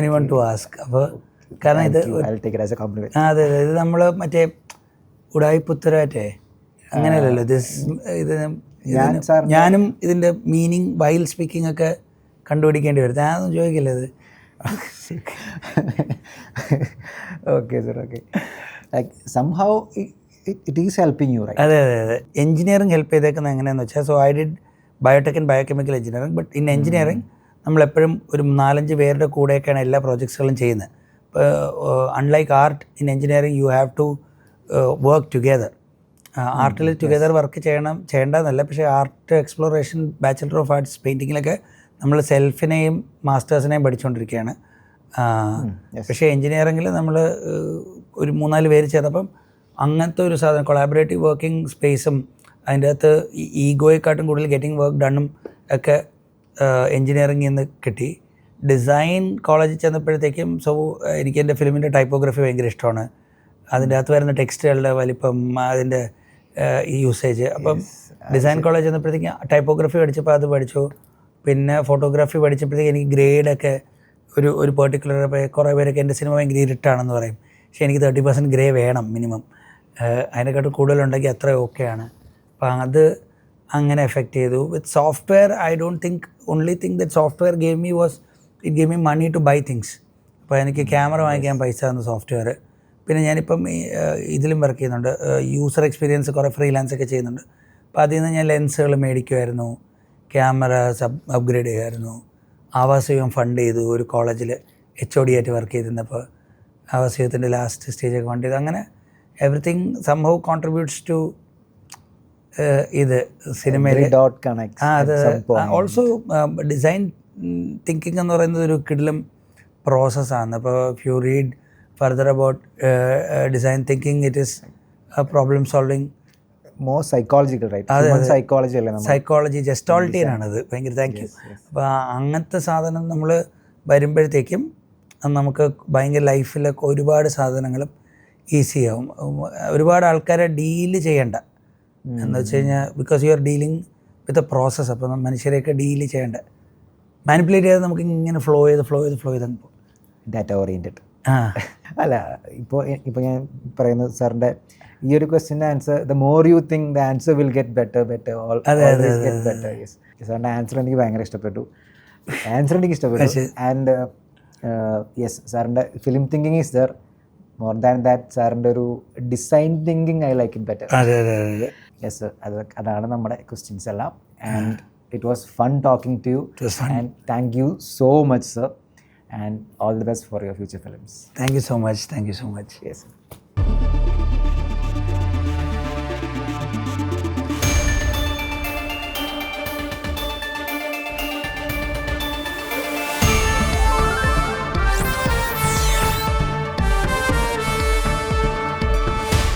anyone to ask. അപ്പോൾ കാരണം ഇത് I'll take it as a compliment. അതെ അതെ, ഇത് നമ്മൾ മറ്റേ ഉടായിപ്പുത്തരാറ്റേ അങ്ങനെയല്ലല്ലോ ഇത് ഞാനും ഇതിൻ്റെ മീനിങ് വൈൽ സ്പീക്കിംഗ് ഒക്കെ കണ്ടുപിടിക്കേണ്ടി വരും. ഞാനൊന്നും ചോദിക്കില്ല ഇത്. Okay, sir. Okay. Like somehow it is helping you, right? അതെ അതെ അതെ. എഞ്ചിനീയറിംഗ് ഹെൽപ്പ് ചെയ്തേക്കുന്നത് എങ്ങനെയാണെന്ന് വെച്ചാൽ, so I did biotech and biochemical engineering. But in engineering നമ്മളെപ്പോഴും ഒരു 4-5 പേരുടെ കൂടെയൊക്കെയാണ് എല്ലാ പ്രോജക്ട്സുകളും ചെയ്യുന്നത്. ഇപ്പോൾ unlike art, in engineering you have to work together. ആർട്ടിൽ ടുഗെദർ വർക്ക് ചെയ്യേണ്ടതെന്നല്ല, പക്ഷേ art exploration, bachelor of arts പെയിൻറ്റിങ്ങിലൊക്കെ നമ്മൾ സെൽഫിനെയും മാസ്റ്റേഴ്സിനെയും പഠിച്ചുകൊണ്ടിരിക്കുകയാണ്. പക്ഷേ എഞ്ചിനീയറിംഗിൽ നമ്മൾ ഒരു 4-5 പേര് ചേർന്നപ്പം അങ്ങനത്തെ ഒരു സാധനം, കൊളാബറേറ്റീവ് വർക്കിംഗ് സ്പേസും അതിൻ്റെ അകത്ത് ഈഗോയെക്കാട്ടും കൂടുതൽ ഗെറ്റിംഗ് വർക്ക് ഡണ്ണും ഒക്കെ എഞ്ചിനീയറിംഗിൽ നിന്ന് കിട്ടി. ഡിസൈൻ കോളേജിൽ ചെന്നപ്പോഴത്തേക്കും എനിക്ക് എൻ്റെ ഫിലിമിൻ്റെ ടൈപ്പോഗ്രഫി ഭയങ്കര ഇഷ്ടമാണ്. അതിൻ്റെ അകത്ത് വരുന്ന ടെക്സ്റ്റുകളുടെ വലിപ്പം, അതിൻ്റെ യൂസേജ്. അപ്പം ഡിസൈൻ കോളേജ് ചെന്നപ്പോഴത്തേക്കും ടൈപ്പോഗ്രഫി പഠിച്ചപ്പോൾ അത് പഠിച്ചു. പിന്നെ ഫോട്ടോഗ്രാഫി പഠിച്ചപ്പോഴത്തേക്ക് എനിക്ക് ഗ്രേഡൊക്കെ ഒരു പെർട്ടിക്കുലർ, കുറേ പേരൊക്കെ എൻ്റെ സിനിമ ഭയങ്കര ഇരുട്ടാണെന്ന് പറയും. പക്ഷേ എനിക്ക് 30% ഗ്രേ വേണം മിനിമം. അതിനെക്കാട്ടും കൂടുതലുണ്ടെങ്കിൽ അത്ര ഓക്കെയാണ്. അപ്പം അത് അങ്ങനെ എഫക്റ്റ് ചെയ്തു. With software I don't think, only thing that software gave me was it gave me money to buy things. അപ്പോൾ എനിക്ക് ക്യാമറ വാങ്ങിക്കാൻ പൈസ തന്നു സോഫ്റ്റ്വെയർ. പിന്നെ ഞാനിപ്പം ഇതിലും വർക്ക് ചെയ്യുന്നുണ്ട്, യൂസർ എക്സ്പീരിയൻസ് കുറേ ഫ്രീലാൻസ് ഒക്കെ ചെയ്യുന്നുണ്ട്. അപ്പോൾ അതിൽ നിന്ന് ഞാൻ ലെൻസുകൾ മേടിക്കുമായിരുന്നു, ക്യാമറ അപ്ഗ്രേഡ് ചെയ്യുമായിരുന്നു. ആവാസയോഗം ഫണ്ട് ചെയ്തു. ഒരു കോളേജിൽ HOD ആയിട്ട് വർക്ക് ചെയ്തിരുന്നപ്പോൾ ആവാസയോഗത്തിൻ്റെ ലാസ്റ്റ് സ്റ്റേജൊക്കെ ഫണ്ട് ചെയ്തു. അങ്ങനെ എവറിത്തിങ് സംഭവ കോൺട്രിബ്യൂട്ട്സ് ടു ഇത് സിനിമയിൽ. അത് ഓൾസോ ഡിസൈൻ തിങ്കിങ് എന്ന് പറയുന്നത് ഒരു കിടിലം പ്രോസസ്സാണ്. അപ്പോൾ if you read further about design thinking, it is problem solving, more psychological, right? Psychology ജെസ്റ്റോൾട്ടിയനാണത്. ഭയങ്കര താങ്ക് യു. അപ്പോൾ അങ്ങനത്തെ സാധനം നമ്മൾ വരുമ്പോഴത്തേക്കും നമുക്ക് ഭയങ്കര ലൈഫിലൊക്കെ ഒരുപാട് സാധനങ്ങളും ഈസിയാവും. ഒരുപാട് ആൾക്കാരെ ഡീല് ചെയ്യണ്ട എന്ന് വെച്ച് കഴിഞ്ഞാൽ, because you are dealing with a process. അപ്പോൾ മനുഷ്യരെയൊക്കെ ഡീല് ചെയ്യേണ്ട, മാനിപ്പുലേറ്റ് ചെയ്ത് നമുക്ക് ഇങ്ങനെ ഫ്ലോ ചെയ്ത് ഡാറ്റ ഓറിയൻറ്റഡ്. അല്ല, ഇപ്പോൾ ഞാൻ പറയുന്നത് സാറിൻ്റെ ഈ ഒരു ക്വസ്റ്റ്യൻ്റെ answer, the more you think the answer will get better. സാറിൻ്റെ ആൻസർ എനിക്ക് ഭയങ്കര ഇഷ്ടപ്പെട്ടു. ആൻഡ് യെസ്, സാറിൻ്റെ film thinking is there. More than that സാറിൻ്റെ ഒരു design thinking I like it better. Yes, അതാണ് നമ്മുടെ ക്വസ്റ്റ്യൻസ് എല്ലാം. And it was fun talking to you. And thank you so much, sir. And all the best for your future films. Thank you so much. Thank you so much. Yes.